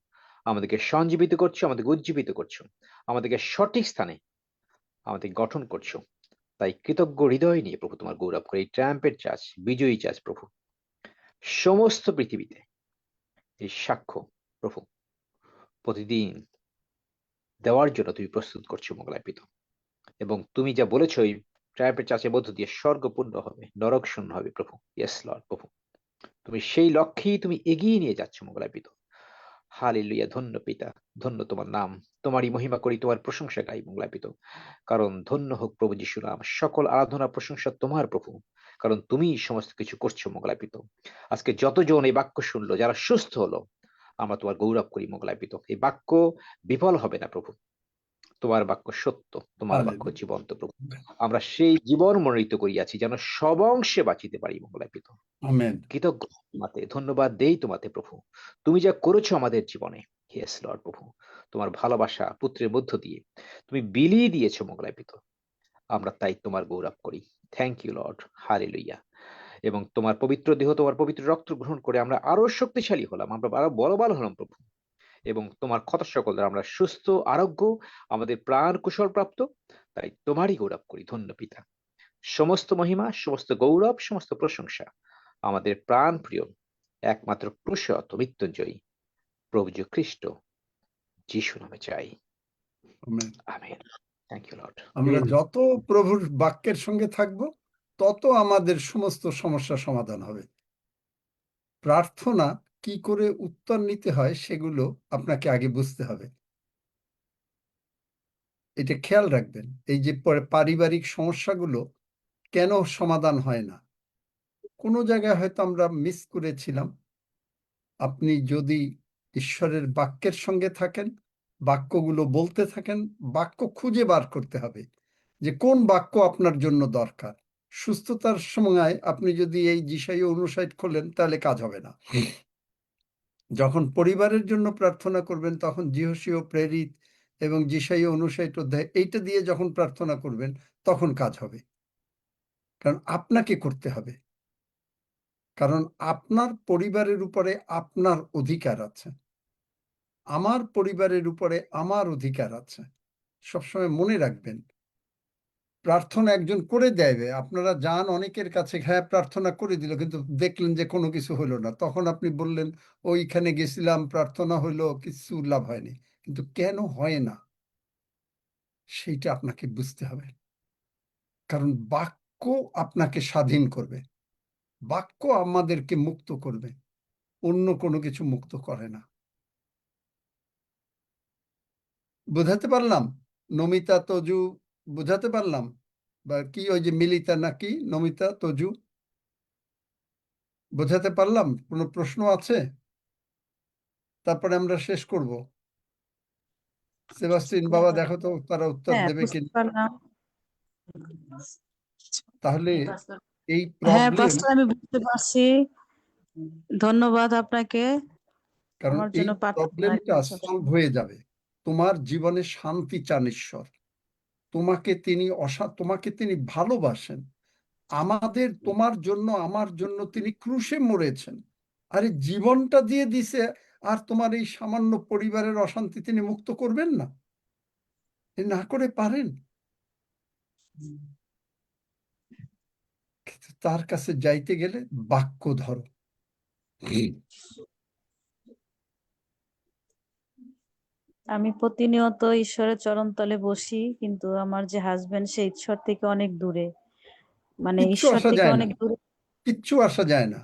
আমাদেরকে সঞ্জীবিত করছো, আমাদেরকে উজ্জীবিত করছো, আমাদেরকে সঠিক স্থানে আমাদের গঠন করছো। তাই কৃতজ্ঞ হৃদয় নিয়ে প্রভু তোমার গৌরব করে এই ট্রাম্পের চার্চ, বিজয়ী চার্চ প্রভু সমস্ত পৃথিবীতে এই সাক্ষ্য প্রভু প্রতিদিন দেওয়ার জন্য তুমি প্রস্তুত করছো মঙ্গলাপিত। এবং তুমি যা বলেছো এই ট্রাম্পের চার্চের মধ্য দিয়ে স্বর্গ পূর্ণ হবে, নরক শূন্য হবে প্রভু। ইয়েস লর্ড প্রভু, তুমি সেই লক্ষ্যেই তুমি এগিয়ে নিয়ে যাচ্ছ মঙ্গলাপিত। হালেলুয়া, ধন্য পিতা, ধন্য তোমার নাম, তোমারই মহিমা করি, তোমার প্রশংসা গাই মঙ্গলাপিত। কারণ ধন্য হোক প্রভু যিশু নাম, সকল আরাধনা প্রশংসা তোমার প্রভু, কারণ তুমি সমস্ত কিছু করছো মঙ্গলাপিত। আজকে যতজন এই বাক্য শুনলো, যারা সুস্থ হলো, আমরা তোমার গৌরব করি মঙ্গলাপিত। এই বাক্য বিফল হবে না প্রভু, তোমার বাক্য সত্য, তোমার বাক্য জীবন্ত প্রভু। আমরা সেই জীবন মনোনীত করিয়াছি যেন সব অংশে বাঁচিতে পারি মঙ্গলাপিত। আমেন। কৃতজ্ঞ তোমাতে, ধন্যবাদ দেই তোমাতে প্রভু, তুমি যা করেছো আমাদের জীবনে। ইয়েস লর্ড প্রভু, তোমার ভালোবাসা পুত্রের মধ্য দিয়ে তুমি বিলিয়ে দিয়েছো মঙ্গলাপিত, আমরা তাই তোমার গৌরব করি। Thank you Lord, hallelujah. এবং তোমার পবিত্র দেহ, তোমার পবিত্র রক্ত গ্রহণ করে আমরা আরো শক্তিশালী হলাম, আমরা আরো বলবান হলাম প্রভু। এবং তোমার কথা সকল দ্বারা আমরা সুস্থ, আরোগ্য, আমাদের প্রাণ কুশল প্রাপ্ত, তাই তোমারই গৌরব করি। ধন্য পিতা, সমস্ত মহিমা, সমস্ত গৌরব, সমস্ত প্রশংসা আমাদের প্রাণ প্রিয় একমাত্র ক্রুশত মৃত্যুঞ্জয়ী প্রভু যীশু খ্রিস্ট যিশু নামে চাই, আমেন। Thank you Lord. আমরা যত প্রভুর বাক্যের সঙ্গে থাকব, তত আমাদের সমস্ত সমস্যা সমাধান হবে। প্রার্থনা কি করে উত্তর নিতে হয় সেগুলো আপনাকে আগে বুঝতে হবে, এটা খেয়াল রাখবেন। এই যে পারিবারিক সমস্যাগুলো কেন সমাধান হয় না, কোনো জায়গায় হয়তো আমরা মিস করেছিলাম। আপনি যদি ঈশ্বরের বাক্যের সঙ্গে থাকেন, বাক্যগুলো বলতে থাকেন, বাক্য খুঁজে বার করতে হবে যে কোন বাক্য আপনার জন্য দরকার। সুস্থতার সময় আপনি যদি এই যিশাই ৫৯ খোলেন তাহলে কাজ হবে না। যখন পরিবারের জন্য প্রার্থনা করবেন তখন যিহোশীয় প্রেরিত এবং যিশাই ৫৯ অধ্যায় এইটা দিয়ে যখন প্রার্থনা করবেন তখন কাজ হবে, কারণ আপনাকে করতে হবে। কারণ আপনার পরিবারের উপরে আপনার অধিকার আছে, আমার পরিবারের উপরে আমার অধিকার আছে। সবসময় মনে রাখবেন, প্রার্থনা একজন করে দেবে, আপনারা যান অনেকের কাছে, হ্যাঁ প্রার্থনা করে দিল, কিন্তু দেখলেন যে কোনো কিছু হলো না, তখন আপনি বললেন ওইখানে গেছিলাম, প্রার্থনা হইলো, কিছু লাভ হয়নি। কিন্তু কেন হয় না সেইটা আপনাকে বুঝতে হবে, কারণ বাক্য আপনাকে স্বাধীন করবে, বাক্য আমাদেরকে মুক্ত করবে, অন্য কোনো কিছু মুক্ত করে না। বুঝাতে পারলাম? নমিতা, তজু, বুঝাতে পারলাম? বা কি ওই যে মিলিতা নাকি নমিতা, তজু, বোঝাতে পারলাম? কোনো প্রশ্ন আছে? তারপরে আমরা শেষ করব। সেবাস্টিন বাবা দেখো তো তারা উত্তর হ্যাঁ দেবে বুঝতে কিনা। পারলাম। তাহলে এই হ্যাঁ প্রবলেম, পাস্টার আমি বুঝতে পারছি, ধন্যবাদ আপনাকে কারণ আমার এই জন্য প্রার্থনা প্রবলেমটা করার জন্য। সলভ হয়ে যাবে। তোমার জীবনে শান্তি চান ঈশ্বর, তোমাকে তিনি ভালোবাসেন, তোমার জন্য আমার জন্য তিনি ক্রুশে মরেছেন, আরে জীবনটা দিয়ে দিছে, আর তোমার এই সামান্য পরিবারের অশান্তি তিনি মুক্ত করবেন না? না করে পারেন? কিন্তু তার কাছে যাইতে গেলে বাক্য ধরো। আমি প্রতিনিয়ত ঈশ্বরের চরণতলে বসি, কিন্তু আমার যে হাজবেন্ড সে ঈশ্বর থেকে অনেক দূরে, মানে কিচ্ছু ঈশ্বর আসা থেকে যায় না, অনেক দূরে। কিচ্ছু আসা যায় না।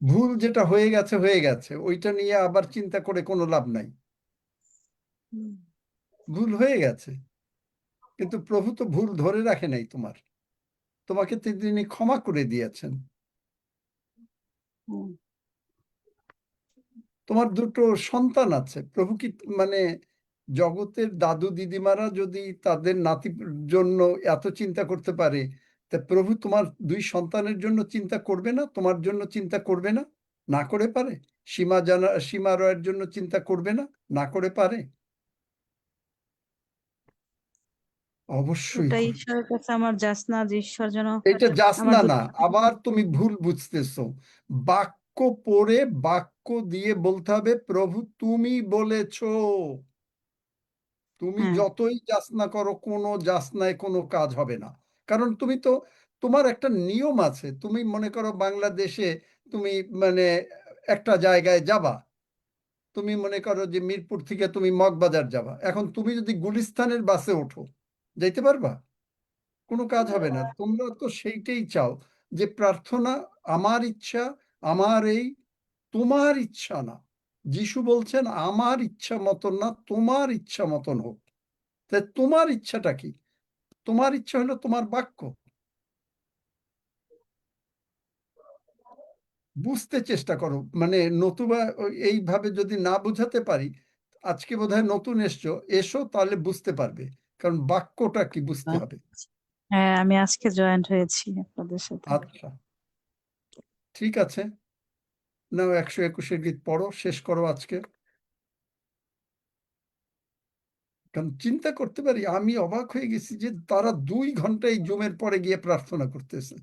ভুল যেটা হয়ে গেছে হয়ে গেছে, ওইটা নিয়ে আবার চিন্তা করে কোনো লাভ নাই। ভুল হয়ে গেছে, কিন্তু প্রভু তো ভুল ধরে রাখে নাই তোমাকে তিনি ক্ষমা করে দিয়েছেন। তোমার দুটো সন্তান আছে, প্রভু কি মানে জগতের দাদু দিদিমারা যদি তাদের নাতির জন্য এত চিন্তা করতে পারে, তা প্রভু তোমার 2 সন্তানের জন্য চিন্তা করবে না? তোমার জন্য চিন্তা করবে না? না করে পারে? সীমা রয়ের জন্য চিন্তা করবে না? না করে পারে? অবশ্যই ওটাই করবে। ঈশ্বরের কাছে আমার যাচনা যে ঈশ্বর যেন এটা আমার যাচনা না, দুঃখ আবার তুমি ভুল বুঝতেছো। বাক্য পড়ে বাক্য দিয়ে বলতে হবে, প্রভু তুমি বলেছো। তুমি হ্যাঁ যতই যাচনা করো, কোনো যাচনায় কোনো কাজ হবে না। কারণ তোমার একটা নিয়ম আছে। তুমি মনে করো বাংলাদেশে তুমি মানে একটা জায়গায় যাবা, তুমি মনে করো যে মিরপুর থেকে তুমি মগবাজার যাবা, এখন তুমি যদি গুলিস্তানের বাসে ওঠো, যাইতে পারবা? কোনো কাজ হবে না। তোমরা তো সেইটাই চাও যে প্রার্থনা আমার ইচ্ছা, তোমার ইচ্ছা না। যিশু বলছেন আমার ইচ্ছা মতন না, তোমার ইচ্ছা মতন হোক। তাই তোমার ইচ্ছাটা কি? তোমার ইচ্ছা হলো তোমার বাক্য। বুঝতে চেষ্টা করো, মানে নতুবা এইভাবে যদি না বুঝাতে পারি, আজকে বোধহয় নতুন এসো তাহলে বুঝতে পারবে, কারণ বাক্যটা কি বুঝতে হবে। হ্যাঁ, আমি আজকে জয়েন্ট হয়েছি আপনাদের সাথে। আচ্ছা, ঠিক আছে, নাও 121 গীত পড়ো, শেষ করো আজকে। কারণ চিন্তা করতে পারি, আমি অবাক হয়ে গেছি যে তারা 2 ঘন্টা এই জুমের পরে গিয়ে প্রার্থনা করতেছে,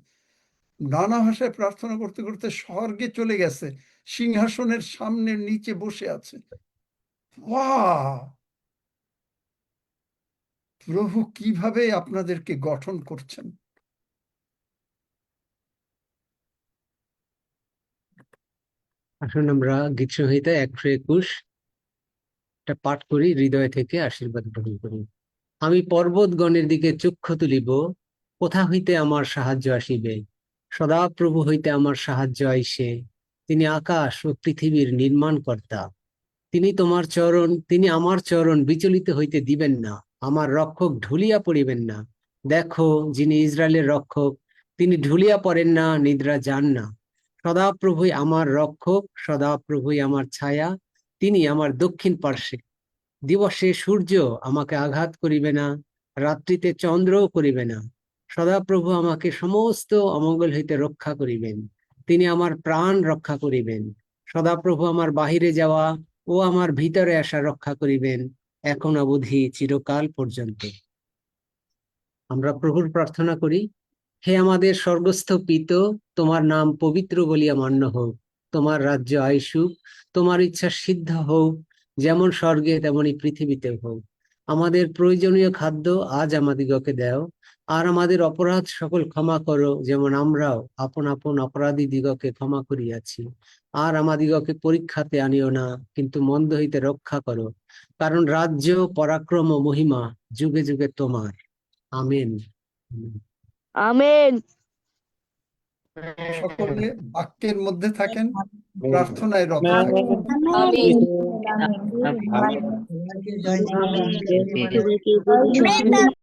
নানা ভাষায় প্রার্থনা করতে করতে স্বর্গে চলে গেছে, সিংহাসনের সামনে নিচে বসে আছে। ওয়াও! প্রভু কিভাবে আপনাদেরকে গঠন করছেন। আসুন আমরা গীত সংহিতা 121 পাঠ করি, হৃদয় থেকে আশীর্বাদ গ্রহণ করি। আমি পর্বতগণের দিকে চক্ষু তুলিব, কোথা হইতে আমার সাহায্য আসিবে? সদাপ্রভু হইতে আমার সাহায্য আইসে। তিনি আকাশ ও পৃথিবীর নির্মাণকর্তা। তিনি আমার চরণ বিচলিত হইতে দিবেন না, আমার রক্ষক ঢুলিয়া পড়িবেন না। দেখো, যিনি ইসরায়েলের রক্ষক, তিনি ঢুলিয়া পড়েন না, নিদ্রা যান না। সদাপ্রভুই আমার রক্ষক, সদাপ্রভুই আমার ছায়া, তিনি আমার দক্ষিণ পার্শ্বে। দিবসে সূর্য আমাকে আঘাত করিবে না, রাত্রিতে চন্দ্রও করিবে না। সদাপ্রভু আমাকে সমস্ত অমঙ্গল হইতে রক্ষা করিবেন, তিনি আমার প্রাণ রক্ষা করিবেন। সদাপ্রভু আমার বাহিরে যাওয়া ও আমার ভিতরে আসা রক্ষা করিবেন, এখন অবধি চিরকাল পর্যন্ত। আমরা প্রভুর প্রার্থনা করি। হে আমাদের স্বর্গস্থ পিত, তোমার নাম পবিত্র বলিয়া মান্য হোক, তোমার রাজ্য আইসুক, তোমার ইচ্ছা সিদ্ধ হোক, যেমন স্বর্গে তেমনি পৃথিবীতে হোক। আমাদের প্রয়োজনীয় খাদ্য আজ আমাদিগকে দাও, আর আমাদের অপরাধ সকল ক্ষমা করো, যেমন আমরাও আপন আপন অপরাধী দিগকে ক্ষমা করিয়াছি। আর আমাদিগকে পরীক্ষাতে আনিও না, কিন্তু মন্দ হইতে রক্ষা করো, কারণ রাজ্য, পরাক্রম ও মহিমা যুগে যুগে তোমার। আমেন। আমেন। সকলে বাক্যের মধ্যে থাকেন, প্রার্থনায় রত থাকেন। আমি আমেন।